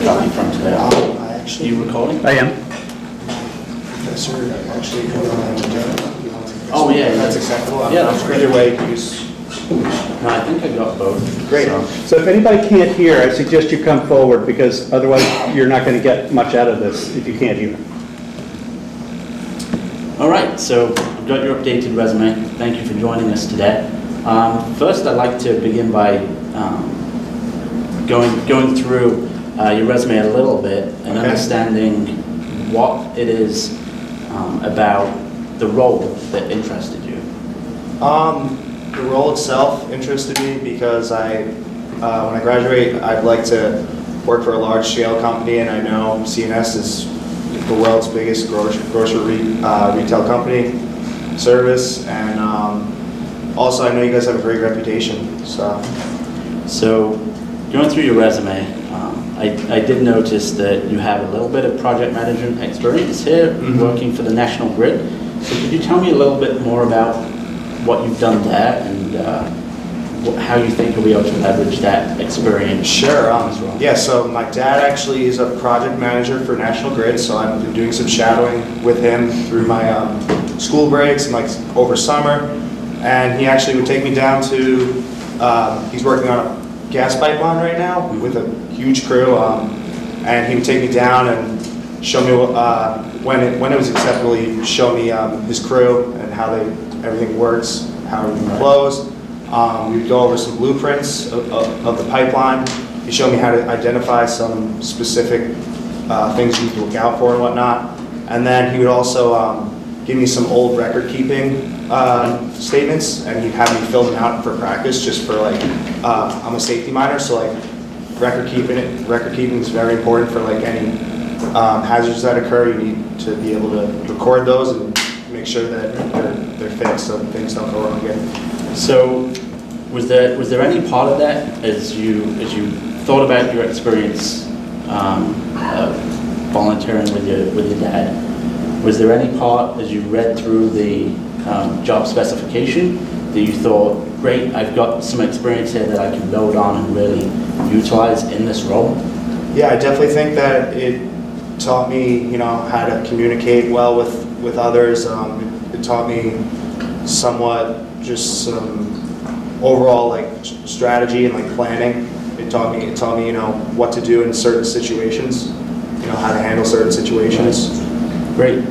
a copy from today? I actually... Are you recording? I am. Professor, actually, oh yeah, that's acceptable. Yeah, that's great. Either way, you can use... No, I think I got both. Great. So if anybody can't hear, I suggest you come forward, because otherwise you're not going to get much out of this if you can't hear. All right, so I've got your updated resume. Thank you for joining us today. First, I'd like to begin by going through your resume a little bit and understanding what it is about the role that interested you. The role itself interested me because when I graduate, I'd like to work for a large-scale company, and I know C&S is the world's biggest grocery retail company service, and also I know you guys have a great reputation. So going through your resume, I did notice that you have a little bit of project management experience here, working for the National Grid. So could you tell me a little bit more about what you've done there and how you think you'll be able to leverage that experience? Sure. Yeah, so my dad actually is a project manager for National Grid, so I've been doing some shadowing with him through my school breaks and like over summer. And he actually would take me down to, he's working on a gas pipeline right now with a huge crew, and he would take me down and show me when it was acceptable. He'd show me his crew and how everything works, how everything flows. We would go over some blueprints of the pipeline. He showed me how to identify some specific things you need to look out for and whatnot. And then he would also give me some old record-keeping statements, and he'd have me fill them out for practice, just for like, I'm a safety miner, so like record keeping is very important for like any hazards that occur. You need to be able to record those and make sure that they're fixed so things don't go wrong again. So was there any part of that as you thought about your experience volunteering with your dad? Was there any part as you read through the job specification that you thought, great, I've got some experience here that I can build on and really utilize in this role? Yeah, I definitely think that it taught me, how to communicate well with others. It taught me somewhat just some overall like strategy and like planning. It taught me, what to do in certain situations, how to handle certain situations. Great.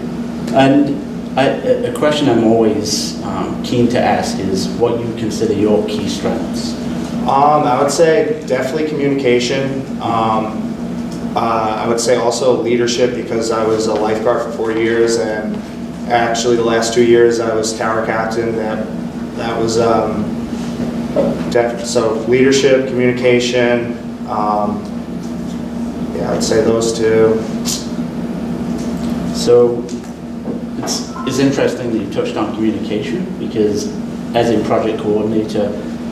And a question I'm always keen to ask is what you consider your key strengths. I would say definitely communication. I would say also leadership, because I was a lifeguard for 4 years, and actually the last 2 years I was tower captain. That was so leadership, communication. Yeah, I'd say those two. So it's interesting that you touched on communication, because as a project coordinator,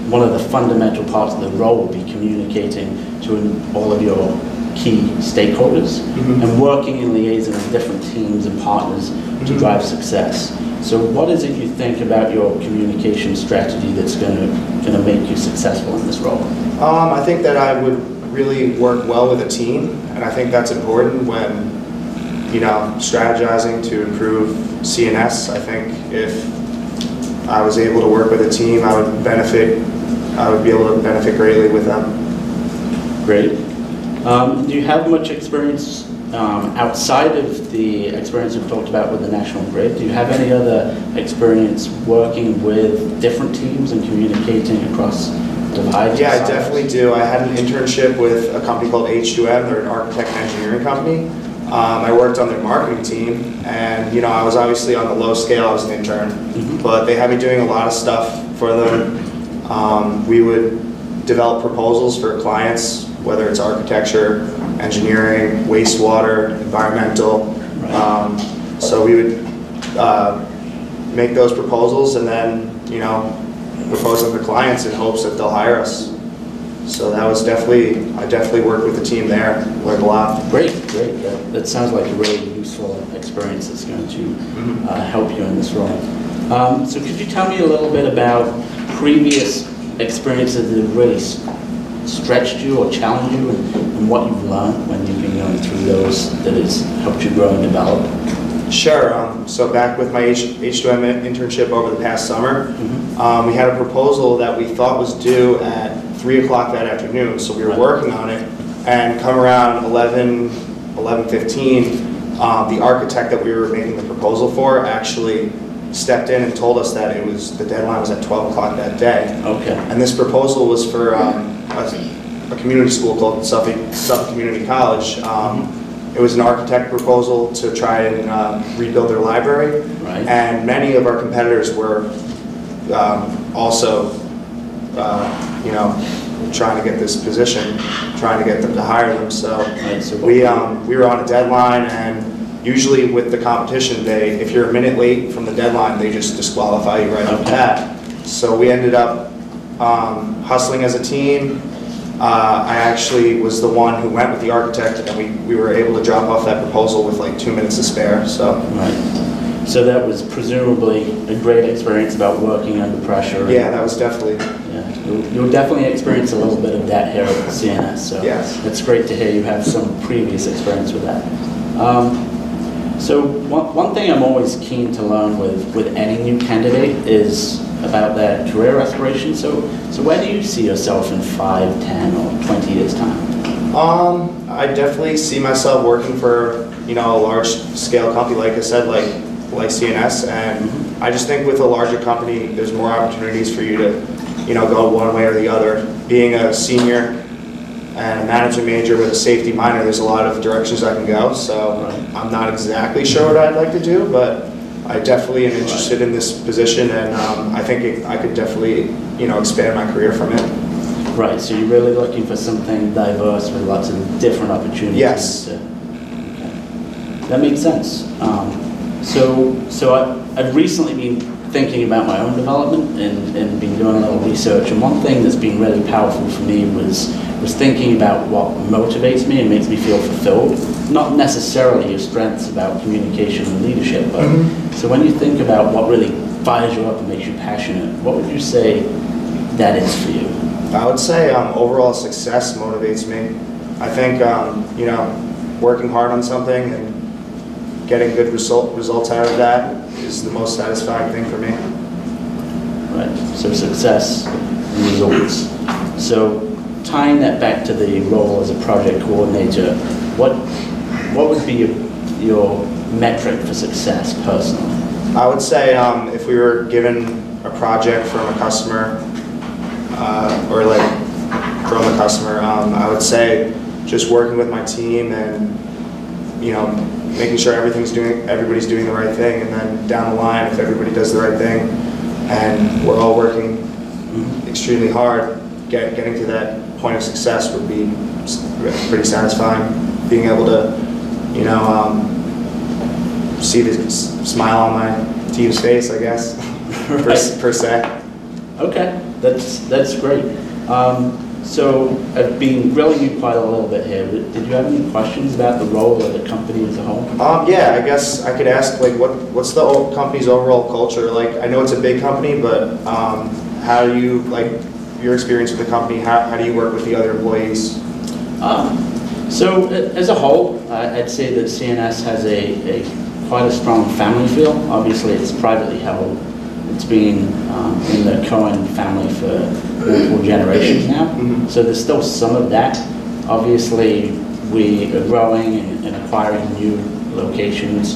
one of the fundamental parts of the role will be communicating to all of your key stakeholders and working in liaison with different teams and partners to drive success. So what is it you think about your communication strategy that's going to make you successful in this role? I think that I would really work well with a team, and I think that's important when strategizing to improve C&S. I think if I was able to work with a team, I would be able to benefit greatly with them. Great. Do you have much experience outside of the experience we've talked about with the National Grid? Do you have any other experience working with different teams and communicating across divides? Yeah, I definitely do. I had an internship with a company called H2M. They're an architect and engineering company. I worked on their marketing team, and I was obviously on the low scale. I was an intern, but they had me doing a lot of stuff for them. We would develop proposals for Clients, whether it's architecture, engineering, wastewater, environmental. So we would make those proposals and then, propose them to clients in hopes that they'll hire us. So that was I definitely worked with the team there, learned a lot. Great. That sounds like a really useful experience that's going to help you in this role. So could you tell me a little bit about previous experiences that really stretched you or challenged you, and what you've learned when you've been going through those that has helped you grow and develop? Sure. So back with my H2M internship over the past summer, we had a proposal that we thought was due at 3 o'clock that afternoon. So we were working on it, and come around 11:15, the architect that we were making the proposal for actually stepped in and told us that the deadline was at 12 o'clock that day. Okay. And this proposal was for a community school called Suffolk Community College. It was an architect proposal to try and rebuild their library. Right. And many of our competitors were also, trying to get this position, trying to get them to hire them. So, we were on a deadline, and usually with the competition, if you're a minute late from the deadline, they just disqualify you right off the bat. So we ended up hustling as a team. I actually was the one who went with the architect, and we were able to drop off that proposal with like 2 minutes to spare. So. Right. So that was presumably a great experience about working under pressure. Yeah, that was definitely. Yeah, you'll definitely experience a little bit of that here at C&S. So yes. It's great to hear you have some previous experience with that. So one thing I'm always keen to learn with any new candidate is about their career aspirations. So where do you see yourself in 5, 10, or 20 years' time? I definitely see myself working for a large-scale company, like I said, like C&S, and I just think with a larger company, there's more opportunities for you to, go one way or the other. Being a senior and a management major with a safety minor, there's a lot of directions I can go. So I'm not exactly sure what I'd like to do, but I definitely am interested in this position, and I think I could definitely, expand my career from it. Right, so you're really looking for something diverse with lots of different opportunities. Yes. Okay. That makes sense. I've recently been thinking about my own development and been doing a little research, and one thing that's been really powerful for me was thinking about what motivates me and makes me feel fulfilled. Not necessarily your strengths about communication and leadership, but so when you think about what really fires you up and makes you passionate, what would you say that is for you? I would say overall success motivates me. I think working hard on something and getting good results out of that is the most satisfying thing for me. Right, so success and results. So tying that back to the role as a project coordinator, what would be your metric for success personally? I would say if we were given a project from a customer or from a customer, I would say just working with my team and making sure everybody's doing the right thing, and then down the line, if everybody does the right thing and we're all working extremely hard, getting to that point of success would be pretty satisfying. Being able to see the smile on my team's face, I guess, per se. Okay, that's great. So I've been grilling you quite a little bit here. Did you have any questions about the role of the company as a whole? Yeah, I guess I could ask, what's the company's overall culture? I know it's a big company, but how do you, your experience with the company, how do you work with the other employees? So as a whole, I'd say that C&S has quite a strong family feel. Obviously, it's privately held. It's been in the Cohen family for multiple generations now. So there's still some of that. Obviously, we are growing and acquiring new locations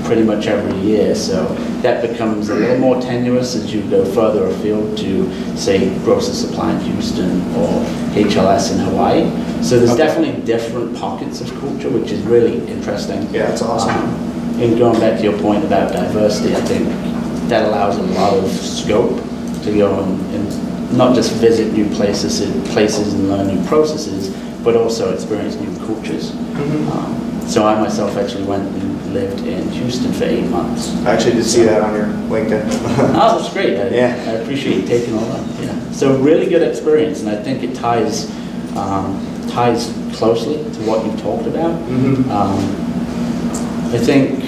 pretty much every year. So that becomes a little more tenuous as you go further afield to, say, Grocer Supply in Houston or HLS in Hawaii. So there's definitely different pockets of culture, which is really interesting. Yeah, that's awesome. And going back to your point about diversity, I think that allows a lot of scope to go and not just visit new places and learn new processes, but also experience new cultures. So I myself actually went and lived in Houston for 8 months. I actually did see that on your LinkedIn. Oh, that's great. I Yeah. appreciate you taking all that. Yeah. So really good experience, and I think it ties closely to what you've talked about. I think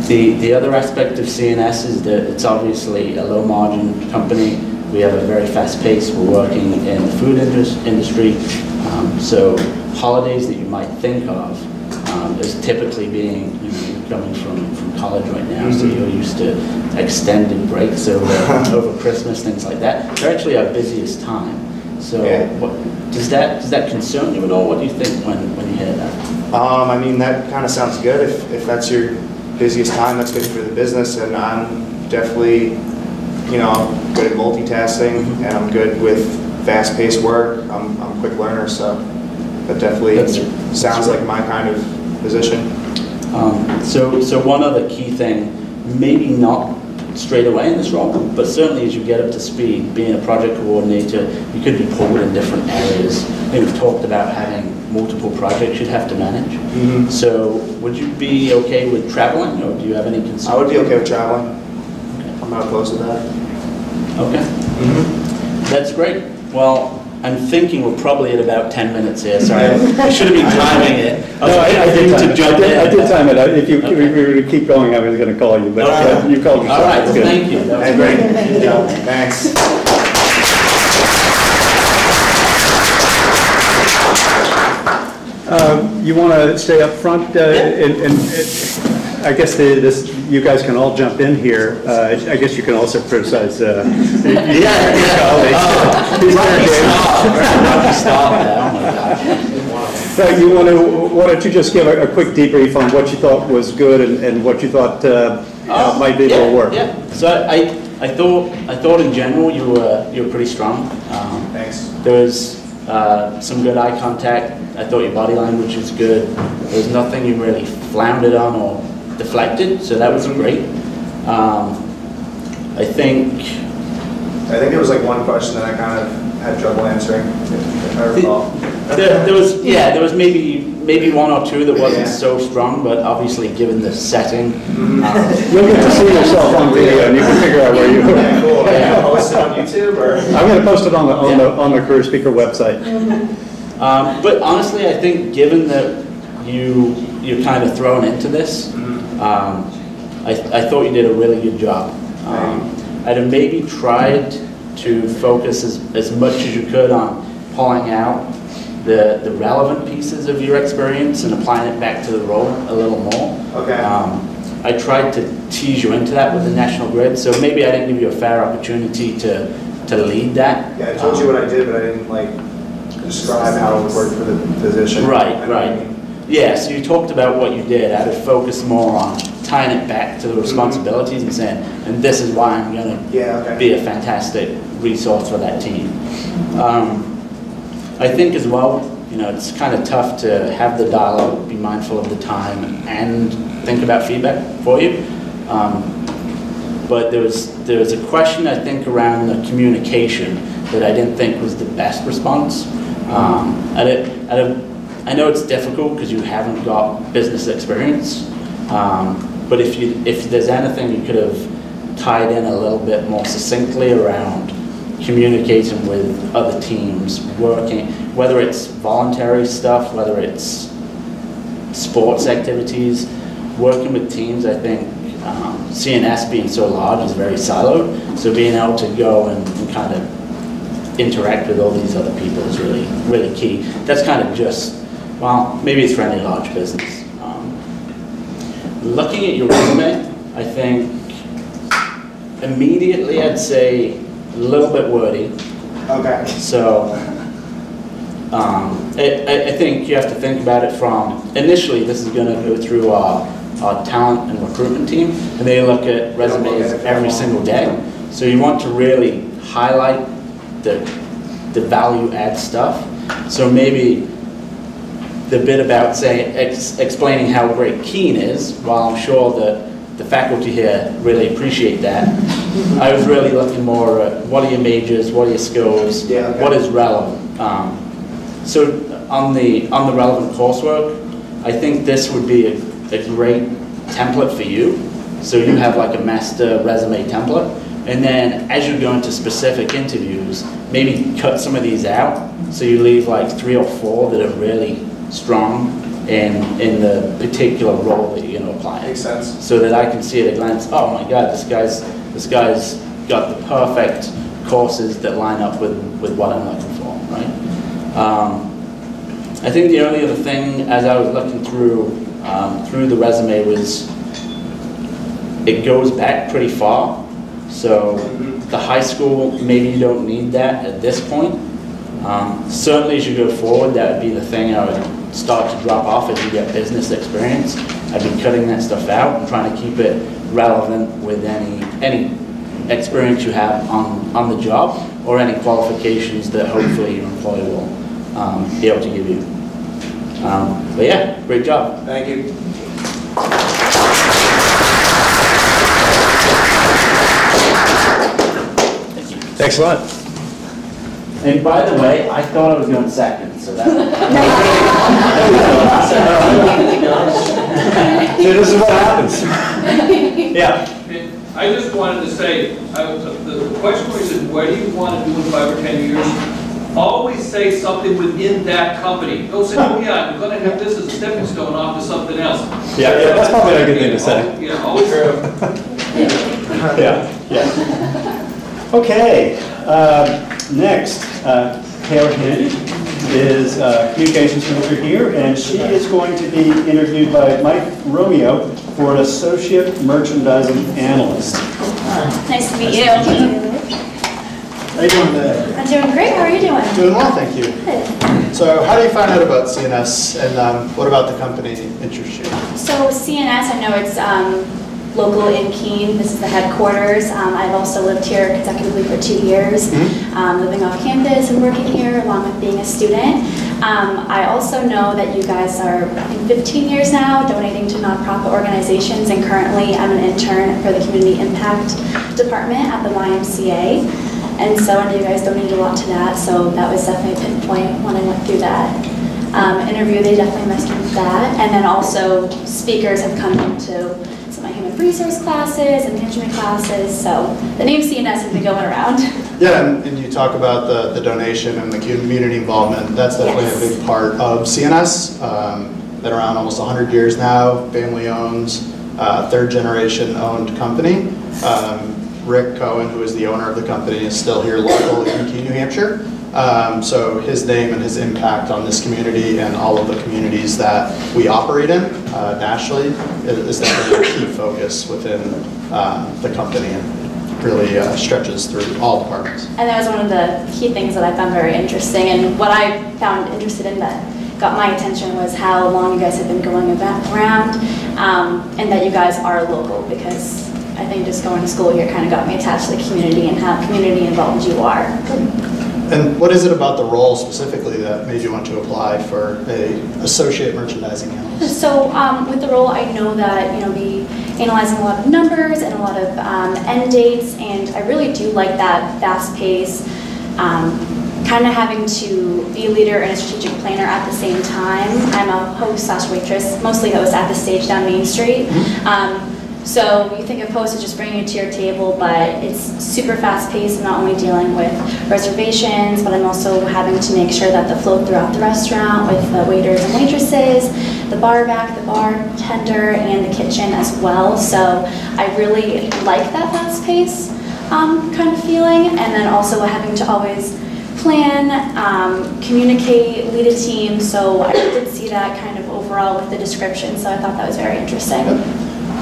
the other aspect of C&S is that it's obviously a low margin company. We have a very fast pace. We're working in the food industry. So holidays that you might think of as typically being, you're coming from college right now, so you're used to extended breaks over Christmas, things like that. They're actually our busiest time. So does that concern you at all? What do you think when you hear that? I mean, that kind of sounds good. If that's your busiest time, that's good for the business. And I'm definitely, good at multitasking, and I'm good with fast-paced work. I'm a quick learner, so that definitely sounds like my kind of position. So one other key thing, maybe not straight away in this role, but certainly as you get up to speed, being a project coordinator, you could be pulled in different areas. I think we've talked about having multiple projects you'd have to manage. So would you be okay with traveling, or do you have any concerns? I would be okay with traveling. I'm not opposed to that. Okay. That's great. Well, I'm thinking we're probably at about 10 minutes here. Sorry, I should have been timing it. I did time it. If you were to keep going, I was going to call you, but you called yourself. All right, well, thank you. That was great. Good job. Thanks. You want to stay up front, and I guess you guys can all jump in here. I guess you can also criticize your colleagues. Why don't you just give a quick debrief on what you thought was good and what you thought might be a little work? Yeah. So I thought in general you were pretty strong. Thanks. There was some good eye contact. I thought your body language was good. There was nothing you really floundered on or deflected, so that was great. I think there was like one question that I kind of had trouble answering, if I recall. There was maybe one or two that wasn't so strong, but obviously given the setting, you'll get to see yourself on video and you can figure out where you are. Yeah, cool. I'll post it on YouTube, or I'm going to post it on the Career Speaker website. But honestly, I think given that you're kind of thrown into this, I thought you did a really good job. I'd have maybe tried to focus as much as you could on pulling out the relevant pieces of your experience and applying it back to the role a little more. Okay. I tried to tease you into that with the National Grid, so maybe I didn't give you a fair opportunity to lead that. Yeah, I told you what I did, but I didn't describe how it would work for the position. Right. Yeah, so you talked about what you did. I'd have focused more on tying it back to the responsibilities and saying, and this is why I'm going to be a fantastic resource for that team. I think as well, it's kind of tough to have the dialogue, be mindful of the time, and think about feedback for you. But there was a question, I think, around the communication that I didn't think was the best response. I know it's difficult because you haven't got business experience, but if there's anything you could have tied in a little bit more succinctly around communicating with other teams, working, whether it's voluntary stuff, whether it's sports activities, working with teams, I think C&S being so large is very siloed, so being able to go and kind of interact with all these other people is really, really key. That's kind of just, well, maybe it's for any large business. Looking at your resume, I think immediately I'd say a little bit wordy. Okay. So I think you have to think about it from, initially this is going to go through our talent and recruitment team, and they look at resumes every single day. So you want to really highlight the value add stuff. So maybe the bit about saying, explaining how great Keen is, while I'm sure that the faculty here really appreciate that, I was really looking more at what are your majors, what are your skills, what is relevant. So on the relevant coursework, I think this would be a great template for you. So you have like a master resume template, and then as you go into specific interviews, maybe cut some of these out, so you leave like 3 or 4 that are really strong in the particular role that you're going to apply. Makes sense. So that I can see at a glance, oh my God, this guy's got the perfect courses that line up with what I'm looking for, right? I think the only other thing, as I was looking through the resume, was it goes back pretty far. So the high school, maybe you don't need that at this point. Certainly as you go forward, that would be the thing I would start to drop off as you get business experience. I'd be cutting that stuff out and trying to keep it relevant with any experience you have on the job, or any qualifications that hopefully your employer will be able to give you. But yeah, great job. Thank you. Thank you. Thanks a lot. And by the way, I thought I was going second, so that. See, this is what happens. Yeah. I just wanted to say, the question was, where do you want to do in 5 or 10 years? Always say something within that company. Don't say, oh yeah, I'm going to have this as a stepping stone off to something else. Yeah, that's probably a good thing to say. Yeah, always. Yeah. Okay. Next, Kayla Kennedy is communications manager here, and she is going to be interviewed by Mike Romeo for an associate merchandising analyst. Nice to meet you. How are you doing today? I'm doing great. How are you doing? Doing well, thank you. Good. So how do you find out about C&S, and what about the company interests you? So C&S, I know it's local in Keene. This is the headquarters. I've also lived here consecutively for 2 years, living off campus and working here along with being a student. I also know that you guys are, I think, 15 years now donating to nonprofit organizations, and currently I'm an intern for the Community Impact Department at the YMCA. And so I know you guys donated a lot to that, so that was definitely a pinpoint when I went through that interview. They definitely messed with that. And then also speakers have come into some of my human resource classes and management classes, so the name C&S has been going around. Yeah, and you talk about the donation and the community involvement. That's definitely a big part of C&S. Been around almost 100 years now, family owns, third generation owned company. Rick Cohen, who is the owner of the company, is still here local in Keene, New Hampshire. So his name and his impact on this community and all of the communities that we operate in nationally is definitely a key focus within the company, and really stretches through all departments. And that was one of the key things that I found very interesting, and what I found interested in that got my attention was how long you guys have been going around, and that you guys are local, because I think just going to school here kind of got me attached to the community and how community involved you are. And what is it about the role specifically that made you want to apply for a associate merchandising analyst? So with the role, I know that be analyzing a lot of numbers and a lot of end dates, and I really do like that fast pace, kind of having to be a leader and a strategic planner at the same time. I'm a host/waitress, mostly host at the stage down Main Street. So you think of host as just bringing you to your table, but it's super fast-paced. I'm not only dealing with reservations, but I'm also having to make sure that the flow throughout the restaurant with the waiters and waitresses, the bar back, the bartender, and the kitchen as well. So I really like that fast-paced kind of feeling, and then also having to always plan, communicate, lead a team. So I did see that kind of overall with the description, so I thought that was very interesting. Yep.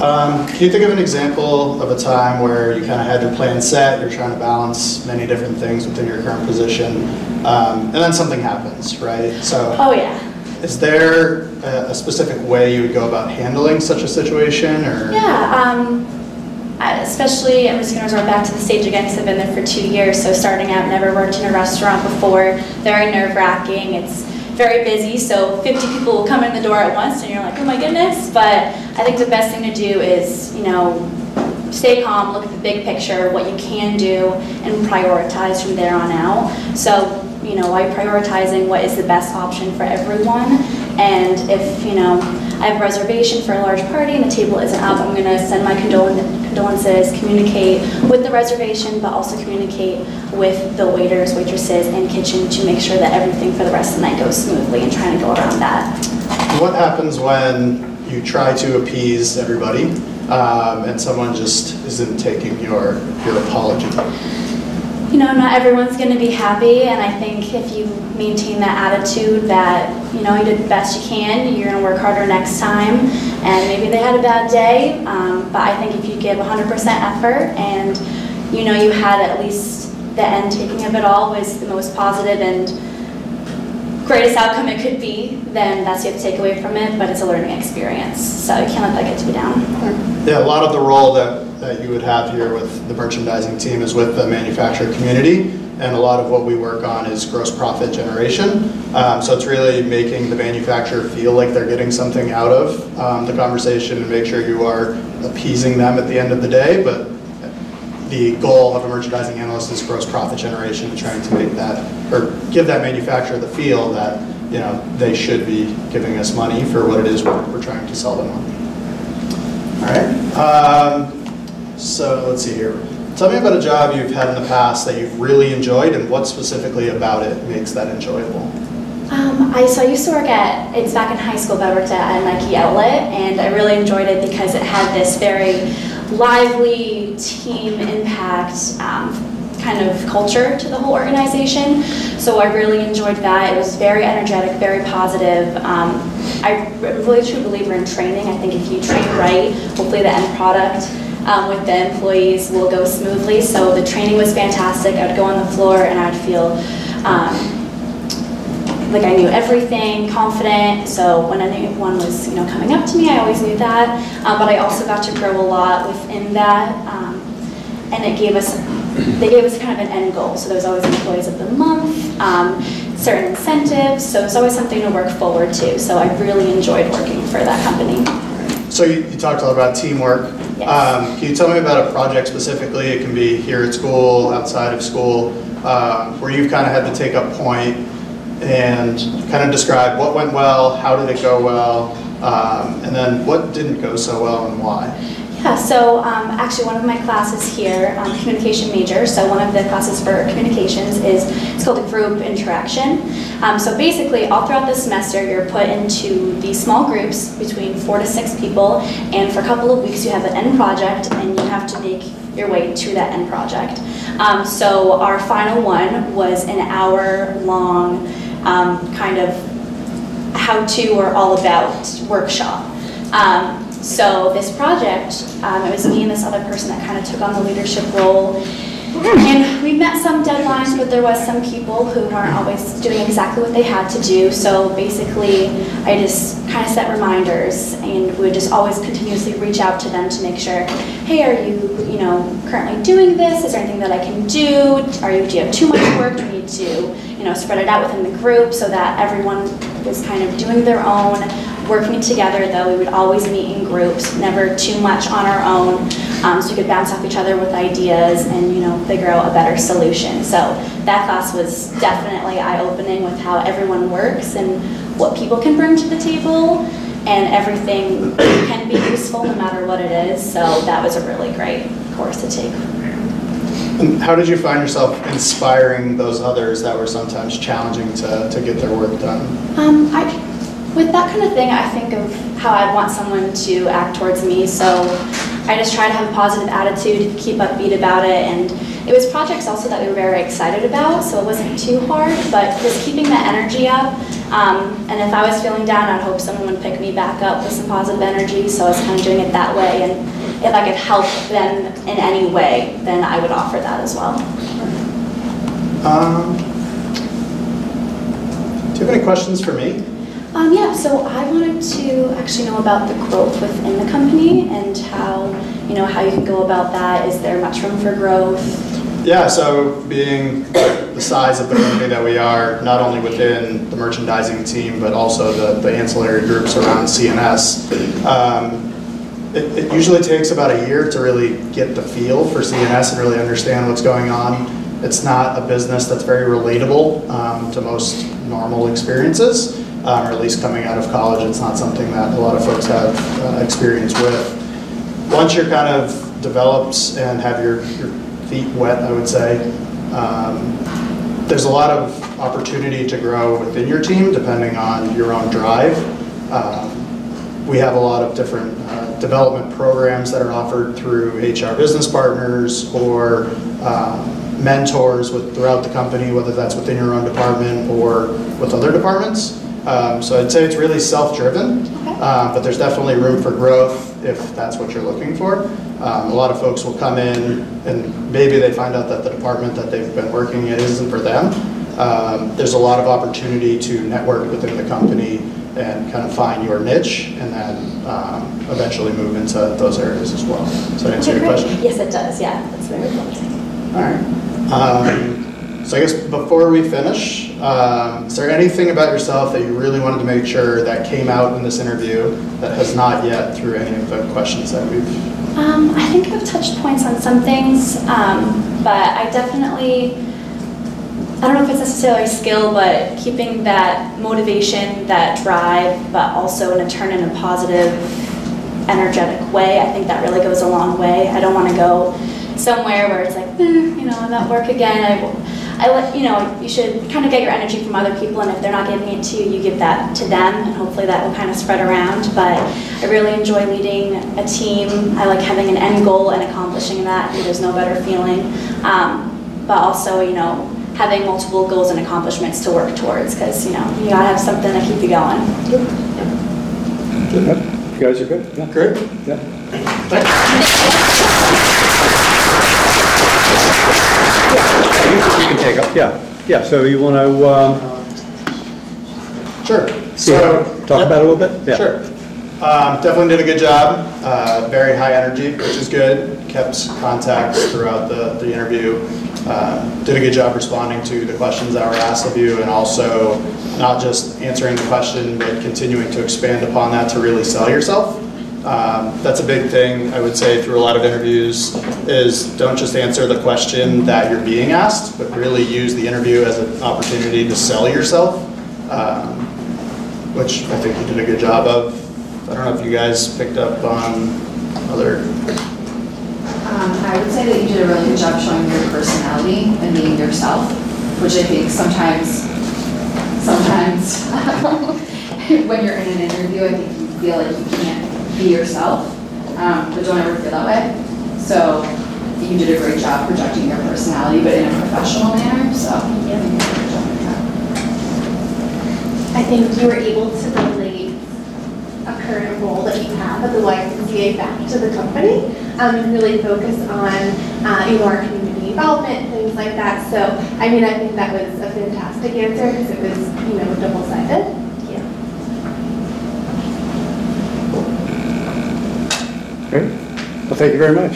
Can you think of an example of a time where you kind of had your plan set, you're trying to balance many different things within your current position, and then something happens, right? So, oh yeah. Is there a specific way you would go about handling such a situation, or? Yeah, especially, I'm just going to resort back to the stage again because I've been there for 2 years, so starting out, never worked in a restaurant before, very nerve-wracking. It's very busy, so 50 people will come in the door at once and you're like, oh my goodness. But I think the best thing to do is, stay calm, look at the big picture, what you can do, and prioritize from there on out. So, I'm prioritizing what is the best option for everyone. And if, I have a reservation for a large party and the table isn't up, I'm going to send my condolences, communicate with the reservation, but also communicate with the waiters, waitresses, and kitchen to make sure that everything for the rest of the night goes smoothly, and trying to go around that. What happens when you try to appease everybody and someone just isn't taking your apology? not everyone's going to be happy, and I think if you maintain that attitude that, you did the best you can, you're going to work harder next time, and maybe they had a bad day, but I think if you give 100% effort and, you had at least the end taking of it all was the most positive and greatest outcome it could be, then that's what you have to take away from it, but it's a learning experience, so you can't let that get to be down. Yeah, a lot of the role that you would have here with the merchandising team is with the manufacturer community, and a lot of what we work on is gross profit generation. So it's really making the manufacturer feel like they're getting something out of the conversation and make sure you are appeasing them at the end of the day, but the goal of a merchandising analyst is gross profit generation and trying to make that, or give that manufacturer the feel that, they should be giving us money for what it is we're trying to sell them on. All right. So let's see here. Tell me about a job you've had in the past that you've really enjoyed, and what specifically about it makes that enjoyable? I used to work it's back in high school, but I worked at a Nike outlet, and I really enjoyed it because it had this very lively team impact kind of culture to the whole organization. So I really enjoyed that. It was very energetic, very positive. I'm a really true believer in training. I think if you train right, hopefully the end product with the employees will go smoothly. So the training was fantastic. I would go on the floor and I would feel like I knew everything, confident. So when anyone was coming up to me, I always knew that. But I also got to grow a lot within that. And they gave us kind of an end goal. So there was always employees of the month, certain incentives. So it's always something to work forward to. So I really enjoyed working for that company. So you talked a lot about teamwork. Yes. Can you tell me about a project specifically? It can be here at school, outside of school, where you've kind of had to take a point and kind of describe what went well, how did it go well, and then what didn't go so well and why? Yeah, so actually one of my classes here, communication major, so one of the classes for communications it's called a group interaction. So basically all throughout the semester you're put into these small groups between 4 to 6 people, and for a couple of weeks you have an end project and you have to make your way to that end project. So our final one was an hour-long kind of how-to or all-about workshop. So this project, it was me and this other person that kind of took on the leadership role. And we met some deadlines, but there was some people who weren't always doing exactly what they had to do. So basically, I just kind of set reminders, and we would just always continuously reach out to them to make sure, hey, are you, currently doing this? Is there anything that I can do? Do you have too much work? Do we need to, spread it out within the group so that everyone was kind of doing their own, working together, though we would always meet in groups, never too much on our own, so we could bounce off each other with ideas and figure out a better solution. So that class was definitely eye-opening with how everyone works and what people can bring to the table, and everything can be useful no matter what it is. So that was a really great course to take. And how did you find yourself inspiring those others that were sometimes challenging to get their work done? With that kind of thing, I think of how I'd want someone to act towards me, so I just try to have a positive attitude, keep upbeat about it, and it was projects also that we were very excited about, so it wasn't too hard, but just keeping that energy up, and if I was feeling down, I'd hope someone would pick me back up with some positive energy, so I was kind of doing it that way, and if I could help them in any way, then I would offer that as well. Do you have any questions for me? Yeah, so I wanted to actually know about the growth within the company and how you can go about that. Is there much room for growth? Yeah, so being the size of the company that we are, not only within the merchandising team, but also the ancillary groups around C&S, it usually takes about a year to really get the feel for C&S and really understand what's going on. It's not a business that's very relatable to most normal experiences. Or at least coming out of college, it's not something that a lot of folks have experience with. Once you're kind of developed and have your feet wet, I would say, there's a lot of opportunity to grow within your team depending on your own drive. We have a lot of different development programs that are offered through HR business partners or mentors throughout the company, whether that's within your own department or with other departments. So I'd say it's really self-driven, but there's definitely room for growth if that's what you're looking for. A lot of folks will come in and maybe they find out that the department that they've been working in isn't for them. There's a lot of opportunity to network within the company and kind of find your niche and then eventually move into those areas as well. Does that answer your question? Yes, it does. Yeah, that's very promising. All right. So I guess before we finish, is there anything about yourself that you really wanted to make sure that came out in this interview that has not yet through any of the questions that we've... I think I've touched points on some things, but I definitely, I don't know if it's necessarily a skill, but keeping that motivation, that drive, but also turn in a positive, energetic way, I think that really goes a long way. I don't want to go somewhere where it's like, I'm at work again. You should kind of get your energy from other people, and if they're not giving it to you, you give that to them, and hopefully that will kind of spread around. But I really enjoy leading a team. I like having an end goal and accomplishing that. There's no better feeling. But also, having multiple goals and accomplishments to work towards, because, you gotta have something to keep you going. You guys are good? Yeah. Great. Yeah. You can take up. Yeah. So you want to? Sure. Talk about it a little bit. Yeah. Sure. Definitely did a good job. Very high energy, which is good. Kept contact throughout the interview. Did a good job responding to the questions that were asked of you, and also not just answering the question, but continuing to expand upon that to really sell yourself. That's a big thing, I would say, through a lot of interviews, is don't just answer the question that you're being asked, but really use the interview as an opportunity to sell yourself, which I think you did a good job of. I don't know if you guys picked up on other... I would say that you did a really good job showing your personality and being yourself, which I think sometimes when you're in an interview, I think you feel like you can't be yourself, but don't ever feel that way. So you did a great job projecting your personality, but in a professional manner, so yeah, you did a great job with that. I think you were able to relate a current role that you have at the YMCA back to the company, and really focus on our community involvement, things like that. So, I think that was a fantastic answer because it was, double-sided. Yeah. Great. Well, thank you very much.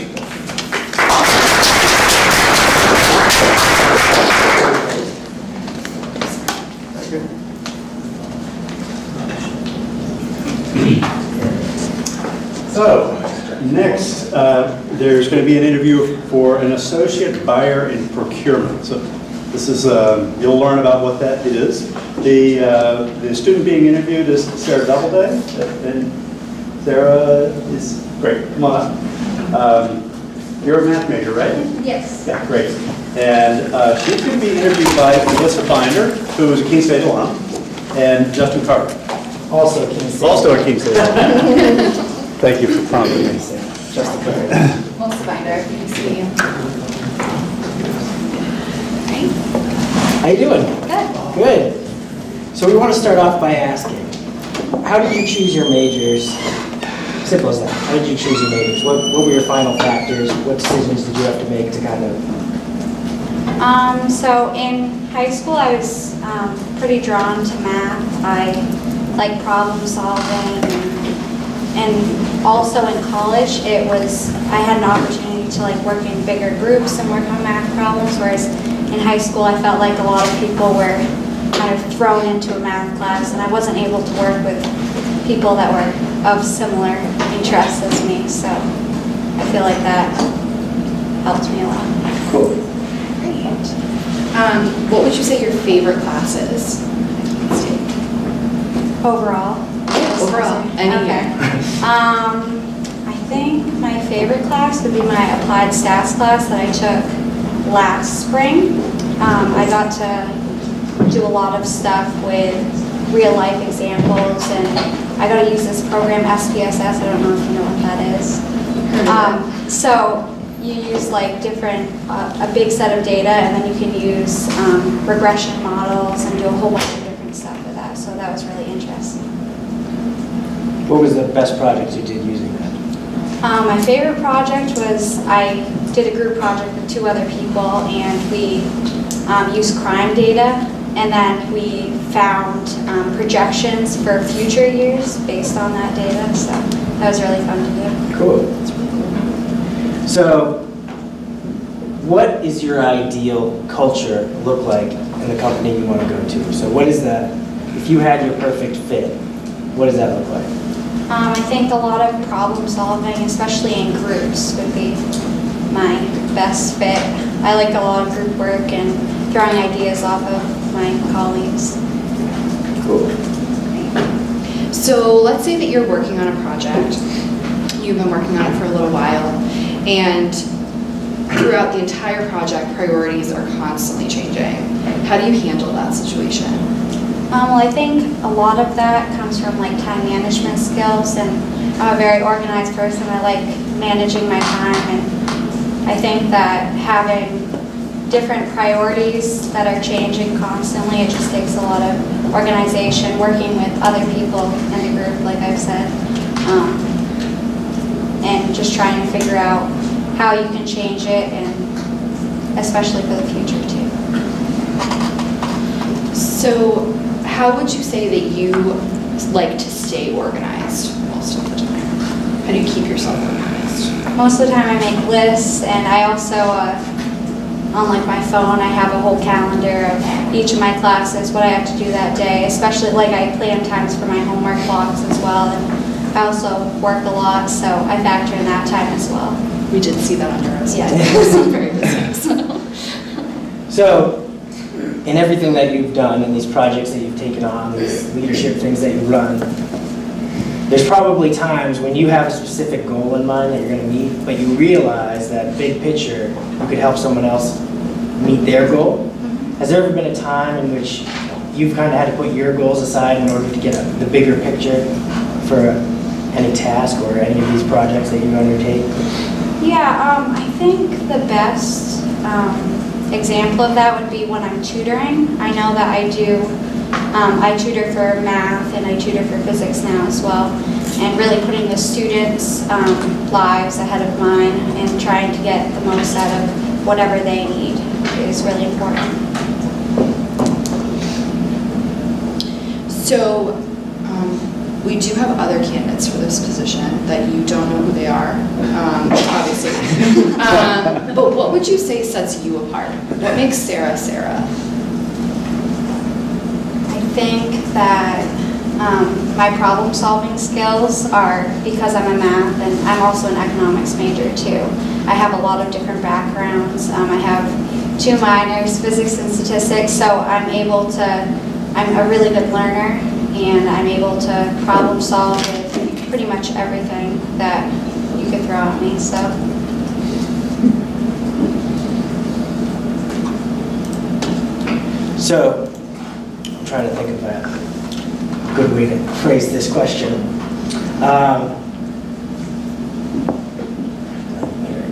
So, next, there's going to be an interview for an associate buyer in procurement. So, this is you'll learn about what that is. The student being interviewed is Sarah Doubleday, and Sarah is great. Come on up. You're a math major, right? Yes. Yeah, great. And she's going to be interviewed by Melissa Binder, who is a Keene State alum, and Justin Carter. Also a Keene State. Also a Keene State alum. Thank you for prompting me. Justin Carter. Melissa Binder, good to see you. How you doing? Good. Good. So we want to start off by asking, how did you choose your majors? Simple as that. How did you choose your majors? What were your final factors? What decisions did you have to make to kind of... So in high school, I was pretty drawn to math. I like problem solving, and also in college, I had an opportunity to work in bigger groups and work on math problems, whereas in high school, I felt like a lot of people were kind of thrown into a math class, and I wasn't able to work with people that were of similar interests as me, so I feel like that helped me a lot. Cool. Great. What would you say your favorite class is? Overall? Overall, any year. I think my favorite class would be my applied stats class that I took last spring. I got to do a lot of stuff with real life examples, and I got to use this program SPSS. I don't know if you know what that is. So you use like different, a big set of data, and then you can use regression models and do a whole bunch of different stuff with that. So that was really interesting. What was the best project you did using that? My favorite project was I did a group project with 2 other people, and we used crime data, and then we found projections for future years based on that data. So that was really fun to do. Cool. That's really cool. So, what is your ideal culture look like in the company you want to go to? So what is that, if you had your perfect fit, what does that look like? I think a lot of problem solving, especially in groups, would be my best fit. I like a lot of group work and throwing ideas off of my colleagues. Cool. So let's say that you're working on a project, you've been working on it for a little while, and throughout the entire project, priorities are constantly changing. How do you handle that situation? Well, I think a lot of that comes from like time management skills, and I'm a very organized person. I like managing my time, and I think that having different priorities that are changing constantly, it just takes a lot of organization, working with other people in the group, like I've said, and just trying to figure out how you can change it, and especially for the future too. So how would you say that you like to stay organized most of the time? How do you keep yourself organized? Most of the time I make lists, and I also, on like my phone, I have a whole calendar of each of my classes, what I have to do that day, especially like I plan times for my homework blocks as well, and I also work a lot, so I factor in that time as well. We did see that on your resume. Yeah. I'm very busy. So, in everything that you've done, and these projects that you've taken on, these leadership things that you run, there's probably times when you have a specific goal in mind that you're going to meet, but you realize that big picture, you could help someone else meet their goal. Has there ever been a time in which you've kind of had to put your goals aside in order to get the bigger picture for any task or any of these projects that you undertake? Yeah, I think the best example of that would be when I'm tutoring. I know that I tutor for math and I tutor for physics now as well, and really putting the students' lives ahead of mine and trying to get the most out of whatever they need is really important. So we do have other candidates for this position that you don't know who they are, obviously. But what would you say sets you apart? What makes Sarah, Sarah? I think that my problem-solving skills are because I'm a math, and I'm also an economics major too. I have a lot of different backgrounds. I have 2 minors, physics and statistics, so I'm a really good learner, and I'm able to problem solve with pretty much everything that you could throw at me. So, I'm trying to think of a good way to phrase this question.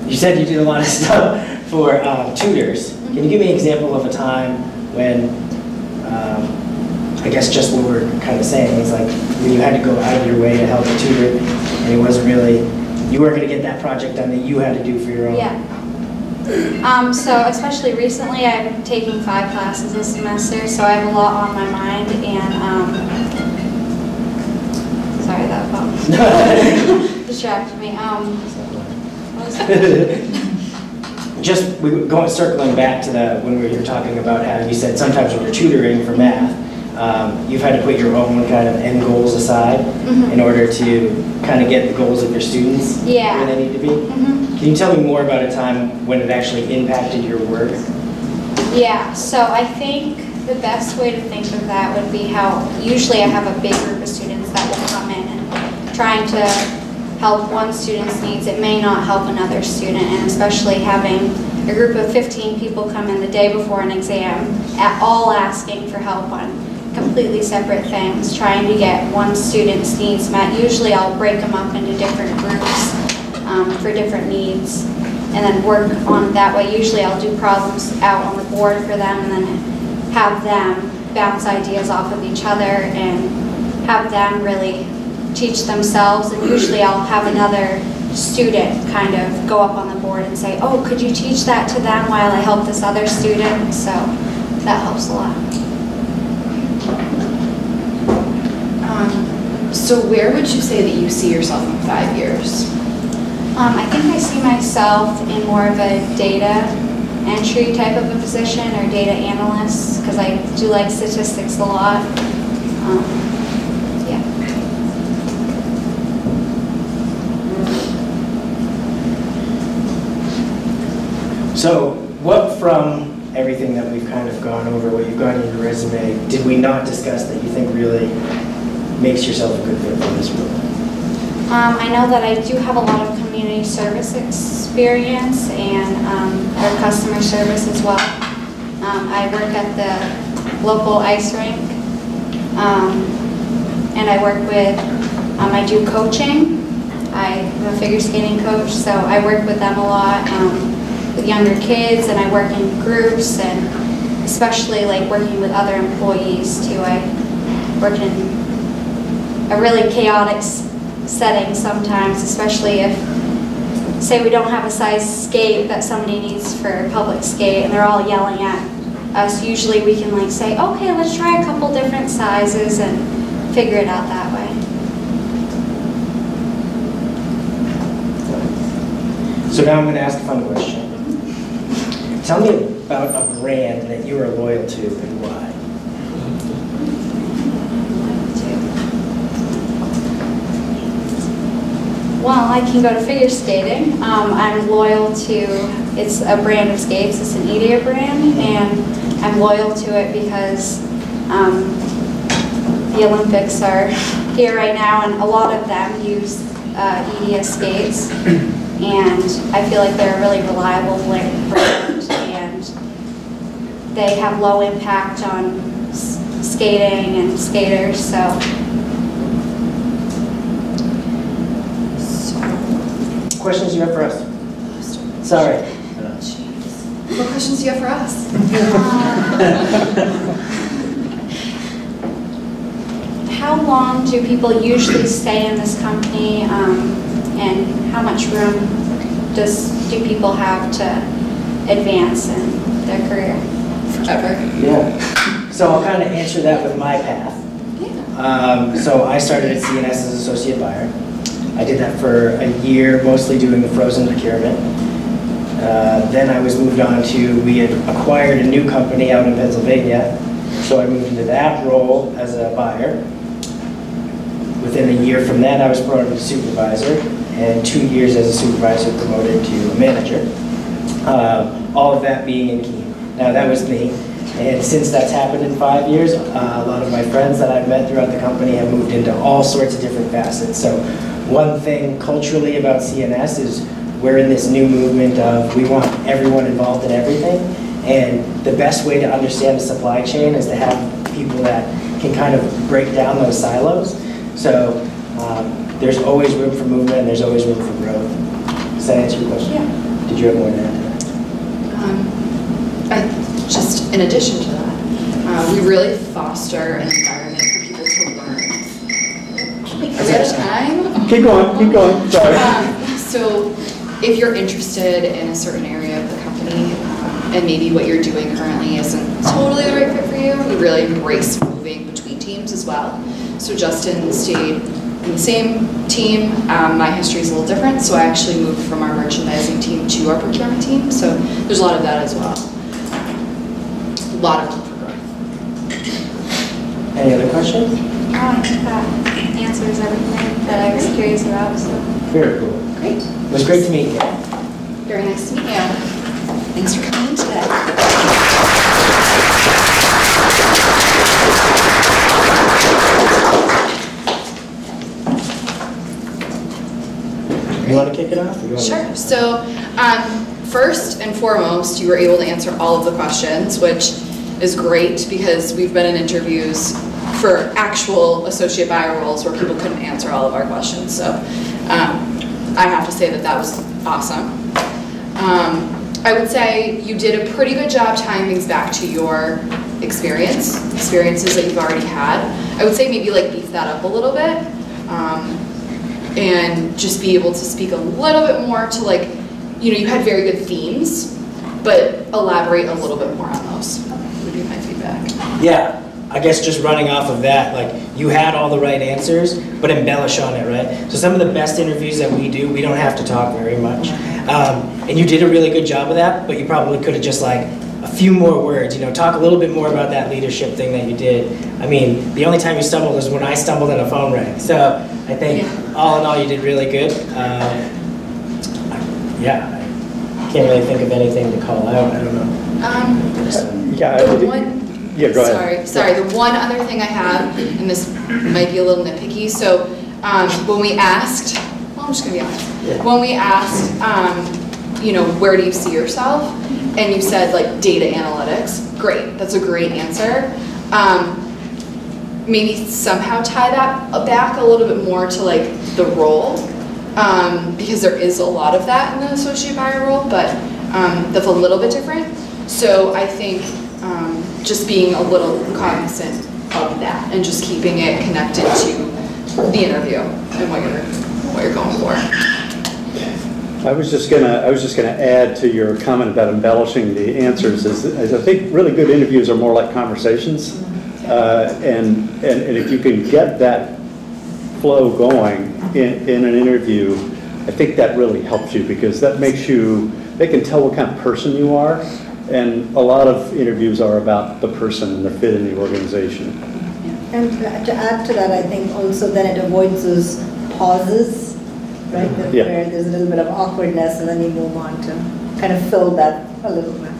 You said you did a lot of stuff for tutors. Can you give me an example of a time when, I guess just what we're kind of saying is like when you had to go out of your way to help a tutor, and it wasn't really, you weren't going to get that project done that you had to do for your own. Yeah. So especially recently, I'm taking 5 classes this semester, so I have a lot on my mind, and sorry, that phone distracted me. What was that? Just circling back to when we were talking about how you said sometimes when you're tutoring for math, you've had to put your own kind of end goals aside in order to kind of get the goals of your students where they need to be. Can you tell me more about a time when it actually impacted your work? Yeah, so I think the best way to think of that would be how usually I have a big group of students that will come in and trying to help one student's needs. It may not help another student, and especially having a group of 15 people come in the day before an exam, all asking for help on completely separate things, trying to get one student's needs met. Usually I'll break them up into different groups for different needs. and then work on it that way. Usually I'll do problems out on the board for them and then have them bounce ideas off of each other and have them really teach themselves. And usually I'll have another student kind of go up on the board and say, oh, could you teach that to them while I help this other student? So that helps a lot. So where would you say that you see yourself in 5 years? I think I see myself in more of a data entry type of a position or data analyst, because I do like statistics a lot. Yeah. So what from everything that we've kind of gone over, what you've got in your resume, did we not discuss that you think really makes yourself a good fit for this role? I know that I do have a lot of community service experience and or customer service as well. I work at the local ice rink, and I work with, I do coaching. I'm a figure skating coach, so I work with them a lot, with younger kids, and I work in groups, and especially like working with other employees too. I work in a really chaotic setting sometimes, especially if, say we don't have a size skate that somebody needs for a public skate and they're all yelling at us. Usually we can like say, okay, let's try a couple different sizes and figure it out that way. So now I'm going to ask a fun question. Tell me about a brand that you are loyal to and why. Well, I can go to figure skating. I'm loyal to, it's a brand of skates, it's an EDIA brand, and I'm loyal to it because the Olympics are here right now, and a lot of them use EDIA skates, and I feel like they're a really reliable brand, and they have low impact on skating and skaters, so. Questions you have for us? Sorry. What questions do you have for us? How long do people usually stay in this company, and how much room do people have to advance in their career? Forever. Yeah. So I'll kind of answer that with my path. Yeah. So I started at C&S as associate buyer. I did that for a year, mostly doing the frozen procurement. Then I was moved on to, we had acquired a new company out in Pennsylvania, so I moved into that role as a buyer. Within a year from that, I was promoted to supervisor, and 2 years as a supervisor promoted to a manager. All of that being in Keene. Now that was me, and since that's happened in 5 years, a lot of my friends that I've met throughout the company have moved into all sorts of different facets. So one thing culturally about C&S is we're in this new movement of we want everyone involved in everything, and the best way to understand the supply chain is to have people that can kind of break down those silos. So there's always room for movement and there's always room for growth. Does that answer your question? Yeah. Did you have more to add to that? Just in addition to that, we really foster an environment for people to learn. Are we out of time? Keep going, sorry. So if you're interested in a certain area of the company, and maybe what you're doing currently isn't totally the right fit for you, we really embrace moving between teams as well. So Justin stayed in the same team. My history is a little different, so I actually moved from our merchandising team to our procurement team, so there's a lot of that as well. A lot of room for growth. Any other questions? I think that answers everything that I was curious about. So. Very cool. Great. It was great to meet you. Very nice to meet you. Thanks for coming in today. You want to kick it off? Or you want Sure. So first and foremost, you were able to answer all of the questions, which is great because we've been in interviews for actual associate buyer roles where people couldn't answer all of our questions. So I have to say that that was awesome. I would say you did a pretty good job tying things back to your experiences that you've already had. I would say maybe like beef that up a little bit, and just be able to speak a little bit more to like, you had very good themes, but elaborate a little bit more on those, would be my feedback. Yeah, I guess just running off of that, like you had all the right answers, but embellish on it, right? So some of the best interviews that we do, we don't have to talk very much. And you did a really good job of that, but you probably could have just like a few more words, talk a little bit more about that leadership thing that you did. I mean, the only time you stumbled was when I stumbled and a phone rang. So I think all in all, you did really good. Yeah, I can't really think of anything to call out, I don't know. Yeah, go ahead. Sorry, the one other thing I have, and this might be a little nitpicky, so when we asked, well, I'm just gonna be honest. Yeah. When we asked, where do you see yourself? And you said like data analytics, great, that's a great answer. Maybe somehow tie that back a little bit more to like the role, because there is a lot of that in the associate buyer role, but that's a little bit different. So I think just being a little cognizant of that and just keeping it connected to the interview and what you're going for. I was just gonna add to your comment about embellishing the answers. Is I think really good interviews are more like conversations, and if you can get that flow going in an interview, I think that really helps you, because that makes they can tell what kind of person you are, and a lot of interviews are about the person and the fit in the organization. And to add to that, I think also then it avoids those pauses, right? Where there's a little bit of awkwardness, and then you move on to kind of fill that a little bit.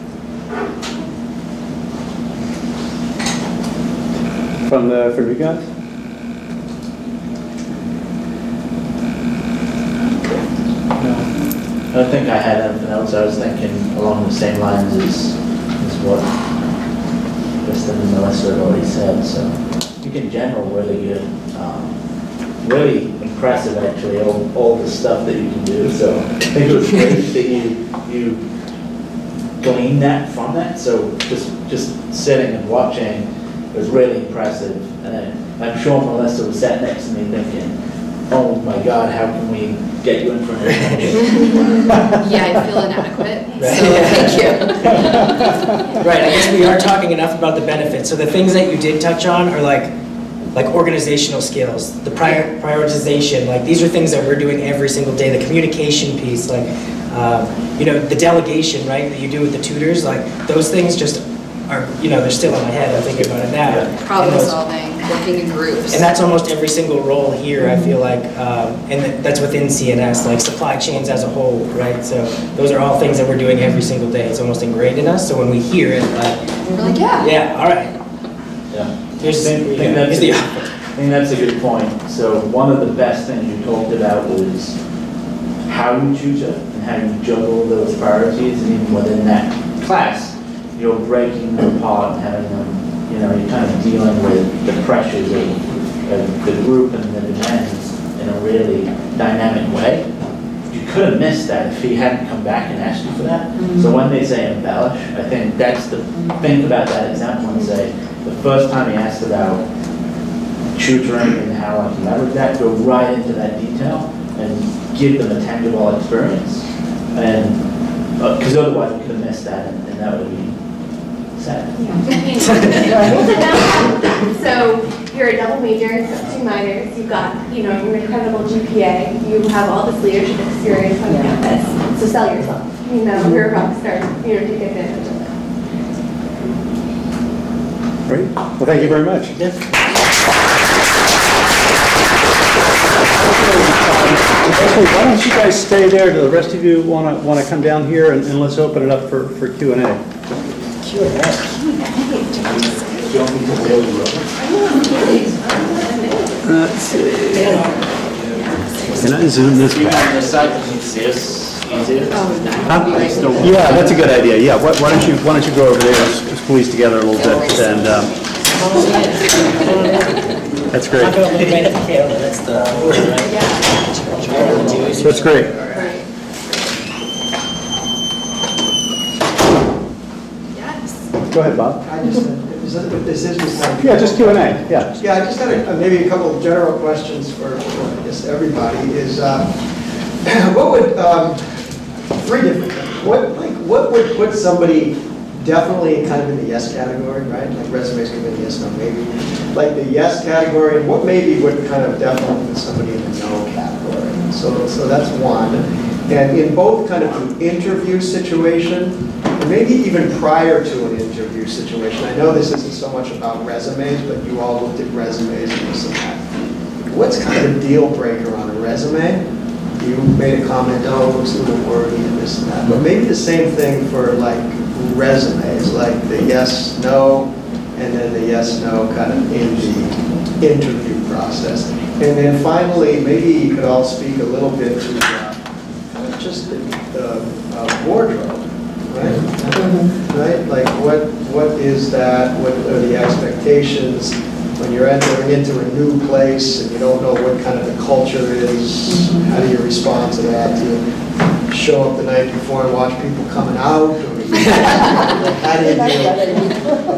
From you guys? I don't think I had anything else. I was thinking along the same lines as what Kristen and Melissa had already said. So I think in general, really good. Really impressive, actually, all the stuff that you can do. So I think it was great that you gleaned that from that. So just sitting and watching was really impressive. And I'm sure Melissa was sat next to me thinking, oh my God, how can we get you in front of Yeah, I feel inadequate, so thank you. Right, I guess we are talking enough about the benefits. So the things that you did touch on are like organizational skills, the prioritization, like these are things that we're doing every single day, the communication piece, like, the delegation, right, that you do with the tutors, like those things just are, they're still in my head, I'm thinking about it now. Yeah. Problem solving, working in groups. And that's almost every single role here, I feel like, and that's within C&S, like supply chains as a whole, right? So those are all things that we're doing every single day. It's almost ingrained in us, so when we hear it, we're like, yeah. Yeah, all right. Yeah. I think that's a good point. So one of the best things you talked about was how you choose it and how you juggle those priorities, and even within that class, you're breaking them apart and having them, you're kind of dealing with the pressures of the group and the demands in a really dynamic way. You could have missed that if he hadn't come back and asked you for that. So when they say embellish, I think that's the think about that example and say, the first time he asked about tutoring and how I can leverage that, go right into that detail and give them a tangible experience. And because otherwise we could have missed that, and that would be sad. So you're a double major, you've got 2 minors, you've got, your incredible GPA, you have all this leadership experience on campus. So sell yourself. You're a rock star. Take advantage of it. Great. Well, thank you very much. Yeah. Okay, why don't you guys stay there? Do the rest of you want to come down here and let's open it up for Q&A. Q&A. Let's see. Can I zoom this back? Yeah, that's a good idea. Yeah, why don't you go over there, squeeze together a little bit, and that's great. That's great. Go ahead, Bob. I just, this is kind of. Yeah, just Q&A, yeah. Yeah, I just had maybe a couple of general questions for I guess, everybody, is what would, three different things. What would put somebody definitely kind of in the yes category, right? Like resumes can be yes, no, maybe. Like the yes category, and what maybe would kind of definitely put somebody in the no category. So that's one. And in both kind of the interview situation, and maybe even prior to an interview situation, I know this isn't so much about resumes, but you all looked at resumes and this and that. What's kind of a deal breaker on a resume? You made a comment, oh, it looks a little wordy and this and that. But maybe the same thing for like resumes, like the yes, no, and then the yes, no kind of in the interview process. And then finally, maybe you could all speak a little bit to just the wardrobe, right? Right? Like what is that? What are the expectations when you're entering into a new place and you don't know what kind of the culture is? How do you respond to that? Do you show up the night before and watch people coming out? Or how do you do?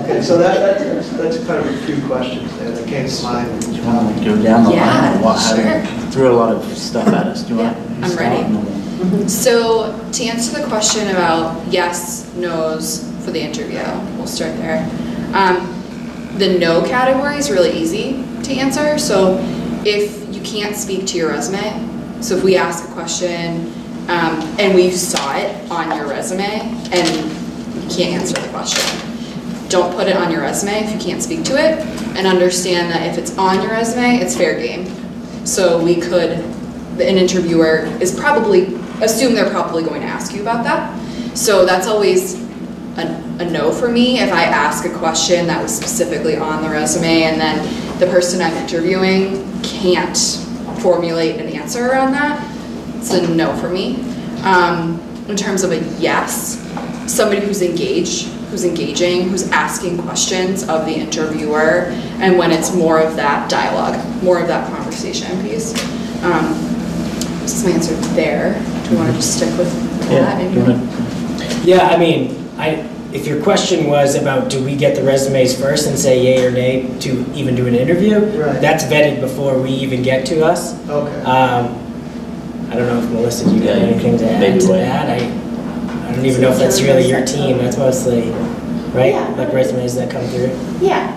Okay, so that's kind of a few questions there that came to mind. Do you want to go down the line? Sure. Threw a lot of stuff at us. Do you want to I'm ready. So to answer the question about yes, no's for the interview, we'll start there. The no category is really easy to answer. So if you can't speak to your resume, so if we ask a question and we saw it on your resume and you can't answer the question, don't put it on your resume if you can't speak to it, and understand that if it's on your resume, it's fair game. So we could, an interviewer is probably, assume they're probably going to ask you about that. So that's always a no for me if I ask a question that was specifically on the resume and then the person I'm interviewing can't formulate an answer around that. It's a no for me. In terms of a yes, somebody who's engaged, who's engaging, who's asking questions of the interviewer, and when it's more of that dialogue, more of that conversation piece. This is my answer there. Do you want to just stick with that? Yeah, I mean, if your question was about do we get the resumes first and say yay or nay to even do an interview, right. That's vetted before we even get to us. Okay. I don't know if Melissa, you got anything to add to that? I don't even know if that's really your team. That's mostly, right? Yeah. Like resumes that come through. Yeah.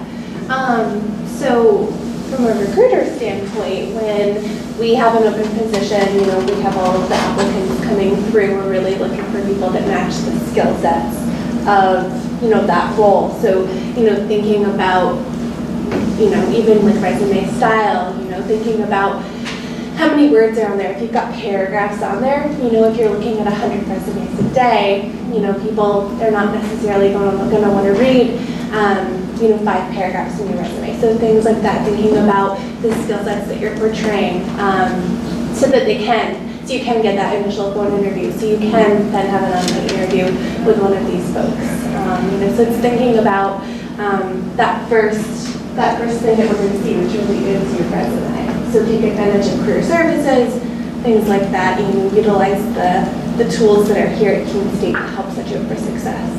So from a recruiter standpoint, when we have an open position, you know, we have all of the applicants coming through, we're really looking for people that match the skill sets of, you know, that role. So, you know, thinking about, you know, even with resume style, you know, thinking about how many words are on there. If you've got paragraphs on there, you know, if you're looking at 100 resumes a day, you know, people, they're not necessarily going to want to read, you know, 5 paragraphs in your resume. So things like that, thinking about the skill sets that you're portraying, so that they can, so you can get that initial phone interview, so you can then have an on-site interview with one of these folks. You know, so it's thinking about that first thing that we're going to see, which really is your resume. So take advantage of career services, things like that, and utilize the tools that are here at Keene State to help set you up for success.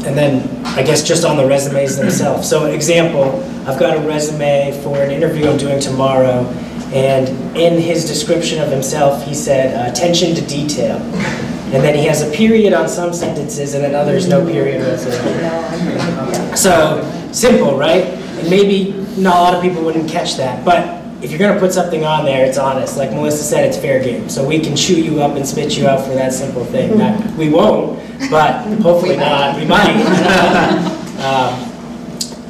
And then, I guess just on the resumes themselves. So example, I've got a resume for an interview I'm doing tomorrow, and in his description of himself, he said, attention to detail. And then he has a period on some sentences, and then others, no period whatsoever. So, simple, right? And maybe not a lot of people wouldn't catch that, but if you're going to put something on there, it's honest. Like Melissa said, it's fair game. So we can chew you up and spit you out for that simple thing. We won't, but hopefully not. We might.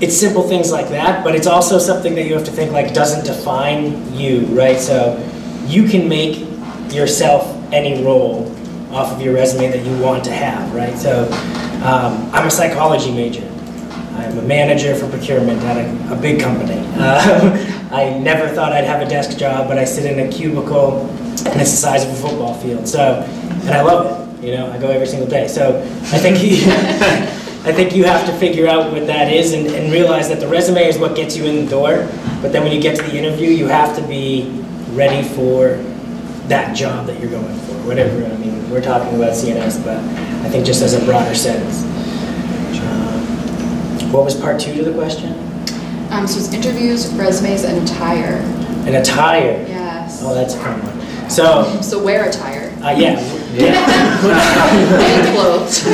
It's simple things like that, but it's also something that you have to think like doesn't define you, right? So you can make yourself any role off of your resume that you want to have, right? So I'm a psychology major. I'm a manager for procurement at a big company. I never thought I'd have a desk job, but I sit in a cubicle and it's the size of a football field. So, and I love it. You know, I go every single day. So I think I think you have to figure out what that is and realize that the resume is what gets you in the door. But then when you get to the interview, you have to be ready for that job that you're going for, whatever. I mean, we're talking about C&S, but I think just as a broader sense. What was part 2 to the question? So it's interviews, resumes, and attire. An attire. Yes. Oh, that's a fun one. So wear attire. Yeah. And clothes.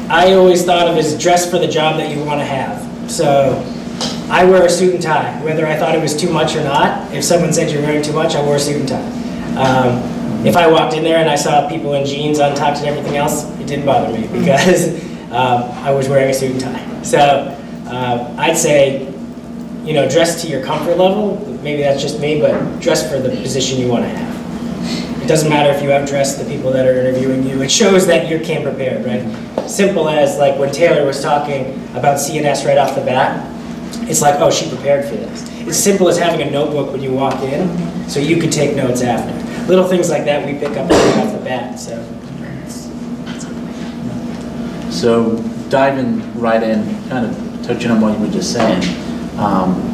I always thought of it as dress for the job that you want to have. So I wear a suit and tie, whether I thought it was too much or not. If someone said you're wearing too much, I wore a suit and tie. If I walked in there and I saw people in jeans untucked and everything else, it didn't bother me because I was wearing a suit and tie. So I'd say, you know, dress to your comfort level. Maybe that's just me, but dress for the position you want to have. It doesn't matter if you outdress the people that are interviewing you. It shows that you came prepared, right? Simple as like when Taylor was talking about C&S right off the bat, it's like, oh, she prepared for this. It's simple as having a notebook when you walk in, so you could take notes after. Little things like that we pick up right off the bat. So diving right in, kind of touching on what you were just saying,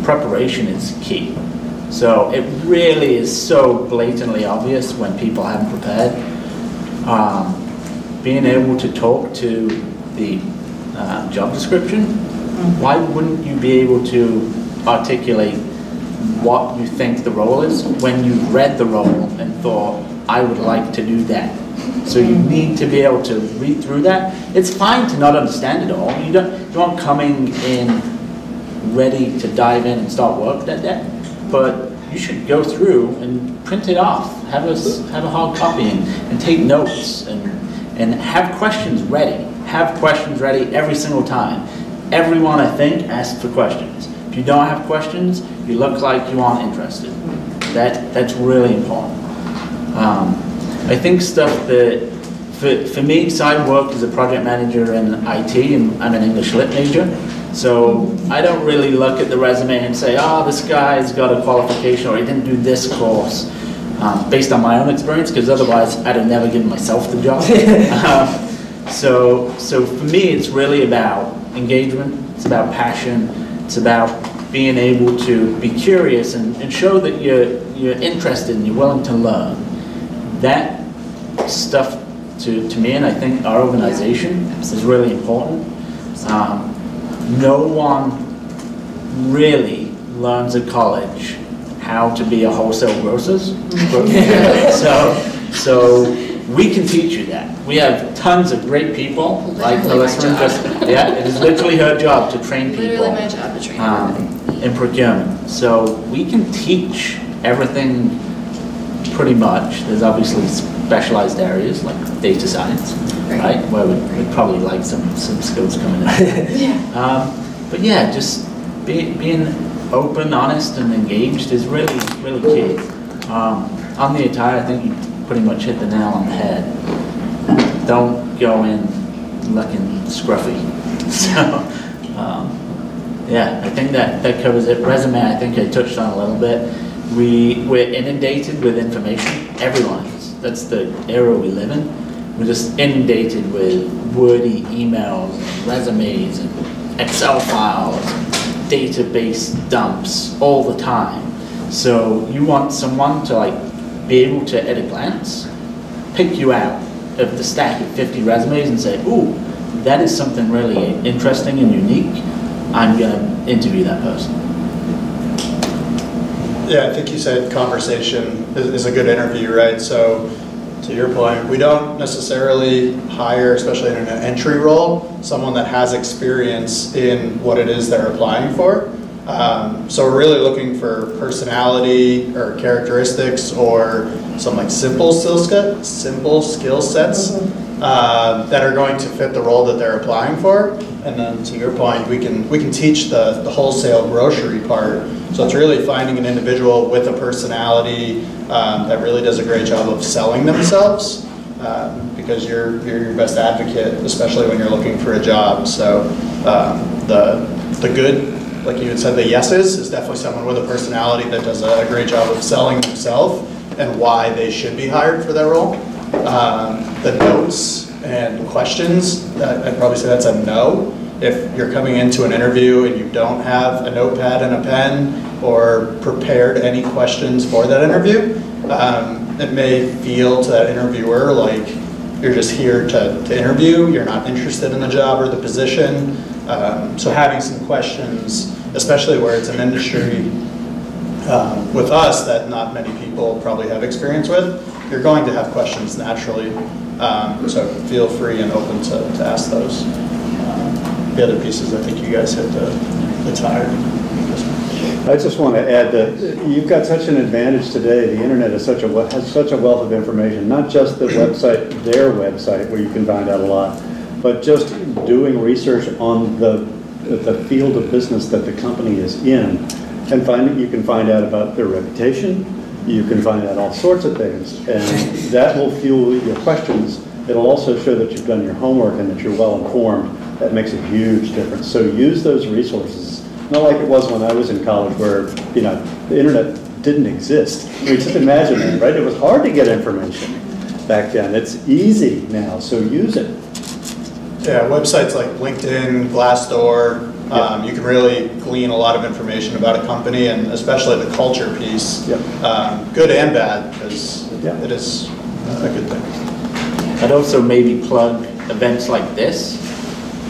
preparation is key. So it really is so blatantly obvious when people haven't prepared. Being able to talk to the job description, why wouldn't you be able to articulate what you think the role is when you've read the role and thought, I would like to do that? So you need to be able to read through that. It's fine to not understand it all. You aren't coming in ready to dive in and start work that day, but you should go through and print it off, have a hard copy and take notes and have questions ready. Have questions ready every single time. Everyone, I think, asks for questions. If you don't have questions, you look like you aren't interested. That's really important. I think stuff that, for me, so I work as a project manager in IT and I'm an English Lit major. So I don't really look at the resume and say, oh, this guy's got a qualification or he didn't do this course based on my own experience, because otherwise I'd have never given myself the job. So for me, it's really about engagement, it's about passion, it's about being able to be curious and show that you're interested and you're willing to learn. That stuff to me, and I think our organization is really important. No one really learns at college how to be a wholesale grocer. So we can teach you that. We have tons of great people, like Melissa. Yeah, it is literally her job to train people. Literally my job to train everybody. In procurement. So we can teach everything pretty much. There's obviously specialized areas like data science, right? Where we'd probably like some skills coming in. Yeah. But yeah, just being open, honest, and engaged is really key. On the attire, I think you pretty much hit the nail on the head. Don't go in looking scruffy. So yeah, I think that covers it. Resume, I think I touched on a little bit. We're inundated with information. Everyone is. That's the era we live in. We're just inundated with wordy emails, and resumes, and Excel files, and database dumps all the time. So you want someone to be able to, at a glance, pick you out of the stack of 50 resumes and say, ooh, that is something really interesting and unique. I'm going to interview that person. Yeah, I think you said conversation is a good interview, right? So to your point, we don't necessarily hire, especially in an entry role, someone that has experience in what it is they're applying for. So we're really looking for personality or characteristics or some simple skill sets that are going to fit the role that they're applying for. And then to your point, we can teach the wholesale grocery part. So it's really finding an individual with a personality that really does a great job of selling themselves, because you're your best advocate, especially when you're looking for a job. So the good, like you had said, the yeses is definitely someone with a personality that does a great job of selling themselves and why they should be hired for that role. The notes and questions, I'd probably say that's a no. if you're coming into an interview and you don't have a notepad and a pen or prepared any questions for that interview, it may feel to that interviewer like you're just here to interview, you're not interested in the job or the position. So having some questions, especially where it's an industry with us that not many people probably have experience with, you're going to have questions naturally. So feel free and open to ask those. The other pieces, I think you guys hit the tire. I just want to add that you've got such an advantage today. The internet is has such a wealth of information, not just the website, their website, where you can find out a lot, but just doing research on the field of business that the company is in, and you can find out about their reputation. You can find out all sorts of things, and that will fuel your questions. It'll also show that you've done your homework and that you're well informed. That makes a huge difference. So use those resources. Not like it was when I was in college, where the internet didn't exist. I mean, just imagine that, right? It was hard to get information back then. It's easy now, so use it. Yeah, websites like LinkedIn, Glassdoor, you can really glean a lot of information about a company, and especially the culture piece, good and bad, because it is a good thing. I'd also maybe plug events like this.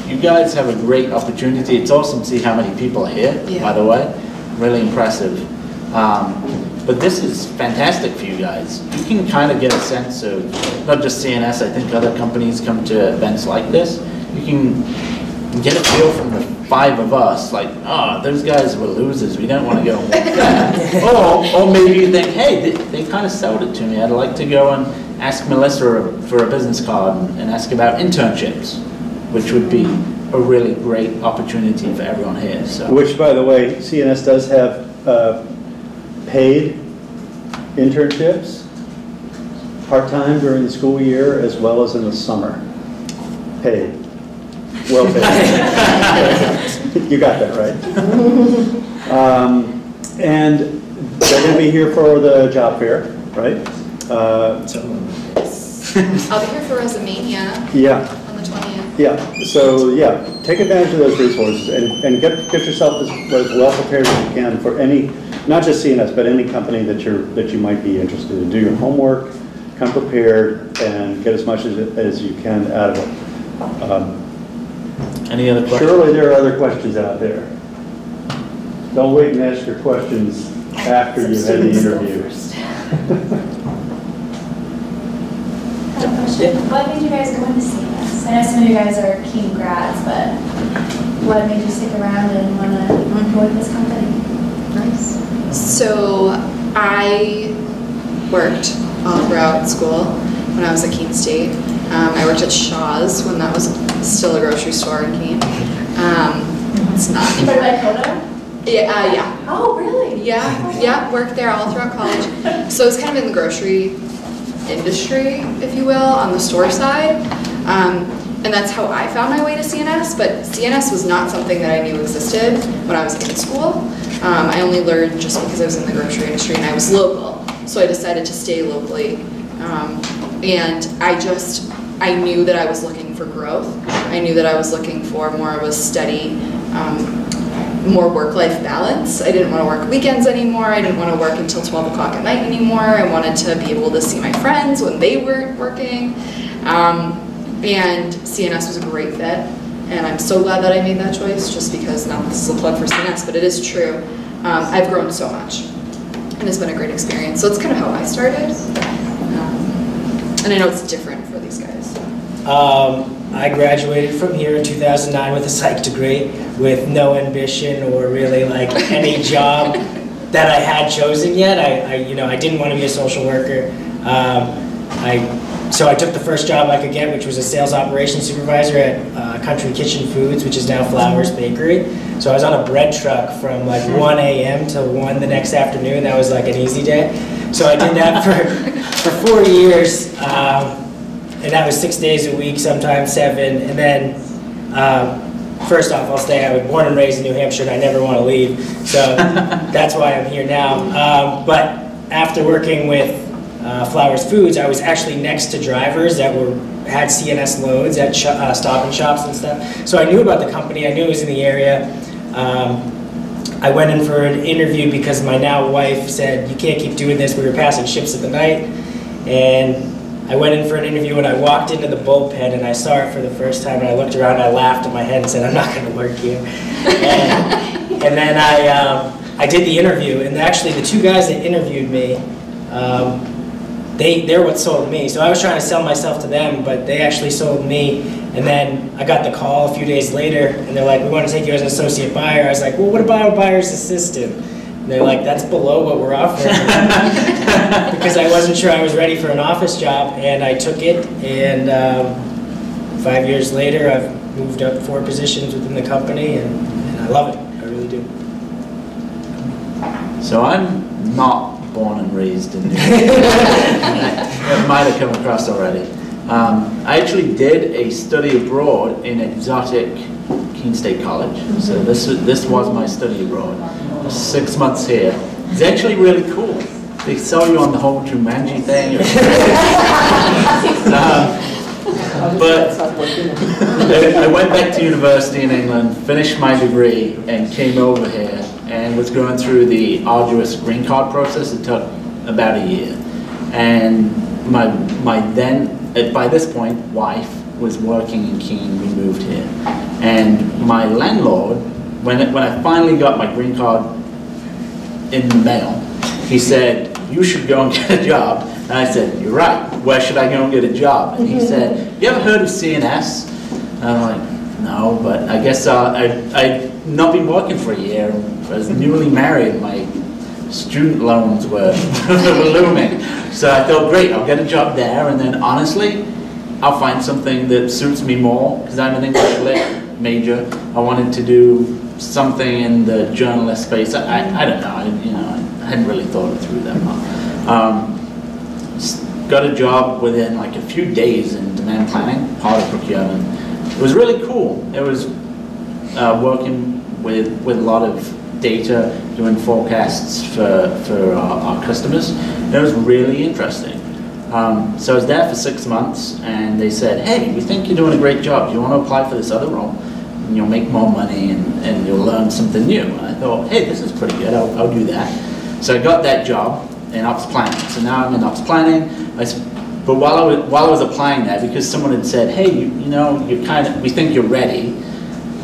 You guys have a great opportunity. It's awesome to see how many people are here, by the way. Really impressive. But this is fantastic for you guys. You can kind of get a sense of, not just C&S, I think other companies come to events like this. You can get a feel from the 5 of us, like, oh, those guys were losers. We don't want to go and watch that. or maybe you think, hey, they kind of sold it to me. I'd like to go and ask Melissa for a business card and ask about internships, which would be a really great opportunity for everyone here. So. Which, by the way, C&S does have paid internships, part-time during the school year as well as in the summer. Paid. Well paid. You got that right. And they're going to be here for the job fair, right? I'll be here for Resume, Yeah. Yeah, so take advantage of those resources and get yourself as well prepared as you can for any, not just C&S, but any company that you might be interested in. Do your homework, come prepared, and get as much as you can out of it. Any other questions? Surely there are other questions out there. Don't wait and ask your questions after you've had the interview. What made you guys go into C&S? I know some of you guys are keen grads, but what made you stick around and want to join this company? Nice. So I worked all throughout school when I was at Keene State. I worked at Shaw's when that was still a grocery store in Keene. It's not anymore. But like Kodo? Yeah. Oh, really? Yeah, worked there all throughout college. So it's kind of in the grocery industry, if you will, on the store side. And that's how I found my way to C&S, but C&S was not something that I knew existed when I was in school. I only learned just because I was in the grocery industry and I was local, so I decided to stay locally. And I knew that I was looking for growth. I knew that I was looking for more of a steady, more work-life balance. I didn't want to work weekends anymore. I didn't want to work until 12 o'clock at night anymore. I wanted to be able to see my friends when they weren't working. And C&S was a great fit. And I'm so glad that I made that choice, just because, now this is a plug for C&S, but it is true. I've grown so much. And it's been a great experience. So it's kind of how I started. And I know it's different for these guys. I graduated from here in 2009 with a psych degree, with no ambition or really like any job that I had chosen yet. I didn't want to be a social worker. So I took the first job I could get, which was a sales operations supervisor at Country Kitchen Foods, which is now Flowers Bakery. So I was on a bread truck from like 1 a.m. till 1 the next afternoon. That was like an easy day. So I did that for 4 years. And that was 6 days a week, sometimes 7. And then, first off, I'll say I was born and raised in New Hampshire, and I never want to leave. So that's why I'm here now. But after working with Flowers Foods, I was actually next to drivers that had C&S loads at Stop and Shops and stuff. So I knew about the company, I knew it was in the area. I went in for an interview because my now wife said, you can't keep doing this, we were passing ships at the night. And I went in for an interview and I walked into the bullpen and I saw it for the first time and I looked around and I laughed in my head and said, I'm not going to work here. And then I did the interview, and actually the 2 guys that interviewed me, they're what sold me. So I was trying to sell myself to them, but they actually sold me. And then I got the call a few days later, and they're like, we want to take you as an associate buyer. I was like, well, what about a buyer's assistant? And they're like, that's below what we're offering. Because I wasn't sure I was ready for an office job, and I took it. And 5 years later, I've moved up 4 positions within the company, and I love it. I really do. So I'm not born and raised in New York. That might have come across already. I actually did a study abroad in exotic Keene State College. So this was my study abroad. 6 months here. It's actually really cool. They saw you on the whole Jumanji thing. But I went back to university in England, finished my degree, and came over here and was going through the arduous green card process. It took about a year. And my then, by this point, wife was working in Keene. We moved here. And my landlord, when I finally got my green card in the mail, he said, you should go and get a job. And I said, you're right, where should I go and get a job? And he said, you ever heard of C&S? And I'm like, no, but I guess I'd not been working for a year. I was newly married, my student loans were looming. So I thought, great, I'll get a job there, and then honestly, I'll find something that suits me more, because I'm an English lit major. I wanted to do something in the journalist space. I don't know, I hadn't really thought it through that much. Got a job within like a few days in demand planning, part of procurement. It was really cool. It was working with a lot of data, doing forecasts for our customers. It was really interesting. So I was there for 6 months, and they said, hey, we think you're doing a great job. Do you want to apply for this other role? And you'll make more money, and you'll learn something new. And I thought, hey, this is pretty good. I'll do that. So I got that job in ops planning. So now I'm in ops planning. But while I was applying that, because someone had said, hey, we think you're ready,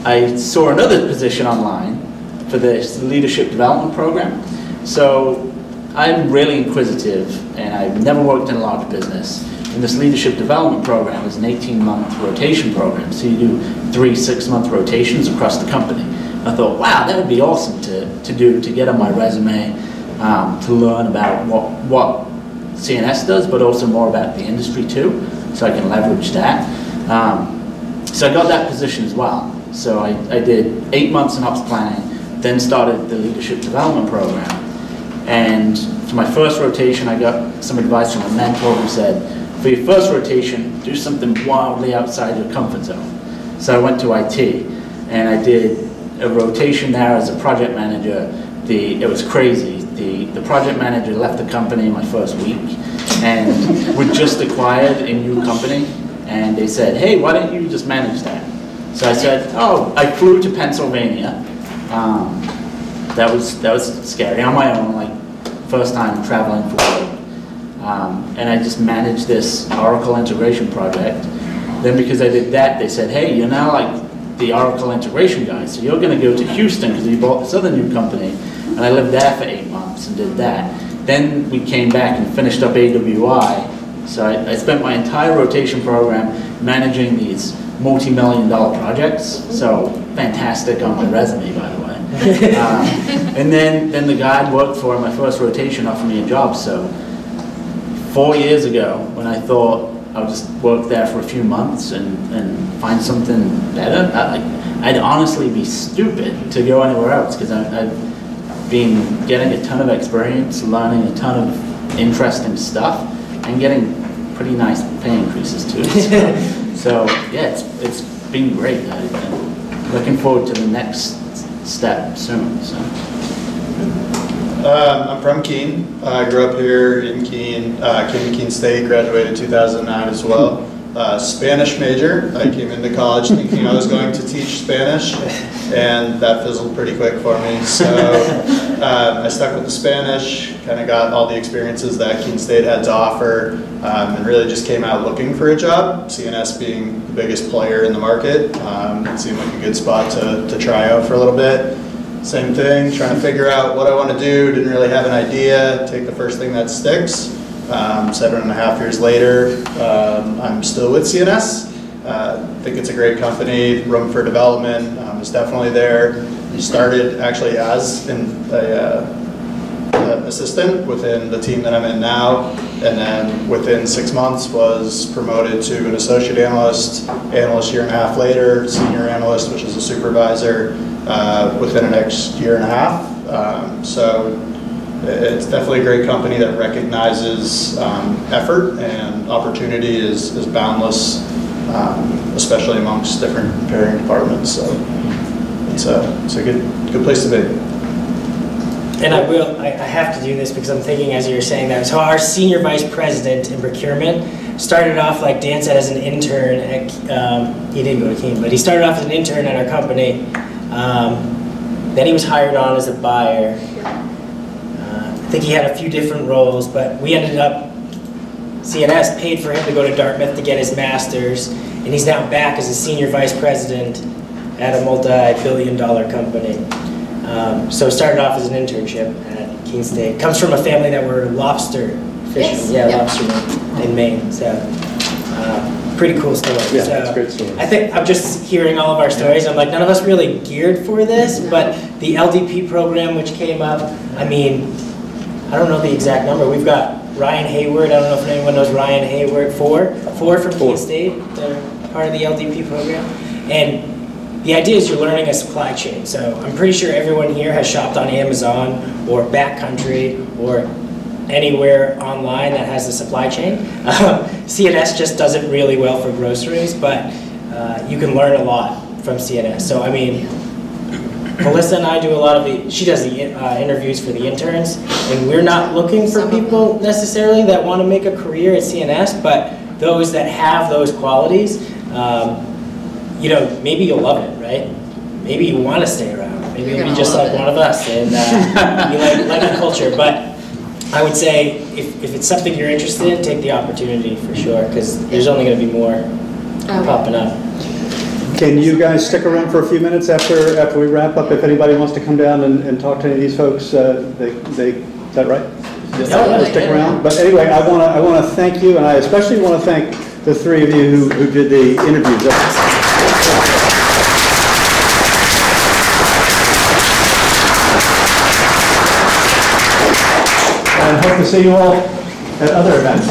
I saw another position online for this leadership development program. So I'm really inquisitive, and I've never worked in a large business. And this leadership development program is an 18-month rotation program. So you do 3 6-month rotations across the company. I thought, wow, that would be awesome to get on my resume, to learn about what C&S does, but also more about the industry too, so I can leverage that. So I got that position as well. So I did 8 months in ops planning, then started the leadership development program. And for my first rotation, I got some advice from a mentor who said, for your first rotation, do something wildly outside your comfort zone. So I went to IT, and I did a rotation there as a project manager. It was crazy. The project manager left the company in my first week, and we'd just acquired a new company, and they said, hey, why don't you just manage that? So I said, oh, I flew to Pennsylvania. That was scary on my own, like first time traveling for work. And I just managed this Oracle integration project. Then because I did that, they said, hey, you're now like the Oracle integration guy, so you're going to go to Houston because you bought this other new company. And I lived there for 8 months and did that. Then we came back and finished up AWI. So I spent my entire rotation program managing these multi-million-dollar projects. So fantastic on my resume, by the way. And then the guy I worked for in my first rotation offered me a job. So 4 years ago, when I thought I'll just work there for a few months and find something better, I'd honestly be stupid to go anywhere else, because I've been getting a ton of experience, learning a ton of interesting stuff, and getting pretty nice pay increases too. So yeah, it's been great. I'm looking forward to the next step soon. So. I'm from Keene. I grew up here in Keene, came to Keene State, graduated 2009 as well. Spanish major. I came into college thinking I was going to teach Spanish, and that fizzled pretty quick for me. So I stuck with the Spanish, kind of got all the experiences that Keene State had to offer, and really just came out looking for a job, C&S being the biggest player in the market. It seemed like a good spot to try out for a little bit. Same thing, trying to figure out what I want to do, didn't really have an idea, take the first thing that sticks. 7.5 years later, I'm still with C&S. I think it's a great company, room for development is definitely there. Started actually as an assistant within the team that I'm in now, and then within 6 months was promoted to an associate analyst, 1.5 later, senior analyst, which is a supervisor, within the next 1.5 years. So it's definitely a great company that recognizes effort, and opportunity is boundless, especially amongst different preparing departments. So it's a good place to be. And I have to do this because I'm thinking as you're saying that. So our senior vice president in procurement started off, like Dan said, as an intern at, he didn't go to Keene, but he started off as an intern at our company. Then he was hired on as a buyer. I think he had a few different roles, but we ended up, C&S paid for him to go to Dartmouth to get his master's, and he's now back as a senior vice president at a multi-billion-dollar company. So started off as an internship at Keene State. Comes from a family that were lobster fishermen. Yes. Yeah, Yep. lobstermen in Maine. So pretty cool story. Yeah, so that's a great story. I think I'm just hearing all of our stories. I'm like, none of us really geared for this, but the LDP program which came up, I mean, I don't know the exact number. We've got Ryan Hayward. I don't know if anyone knows Ryan Hayward. Four from Keene State. They're part of the LDP program. And the idea is you're learning a supply chain. So I'm pretty sure everyone here has shopped on Amazon or Backcountry or anywhere online that has a supply chain. C&S just does it really well for groceries, but you can learn a lot from C&S. So I mean, Melissa and I do a lot of she does the interviews for the interns, and we're not looking for people necessarily that want to make a career at C&S, but those that have those qualities, you know, maybe you'll love it, right? Maybe you want to stay around. Maybe you'll be just like one of us, and you like the culture. But I would say if it's something you're interested in, take the opportunity for sure, because there's only going to be more popping up. Can you guys stick around for a few minutes after we wrap up? If anybody wants to come down and talk to any of these folks, is that right? Yeah, stick around. But anyway, I want to thank you, and I especially want to thank the three of you who did the interviews. And hope to see you all at other events.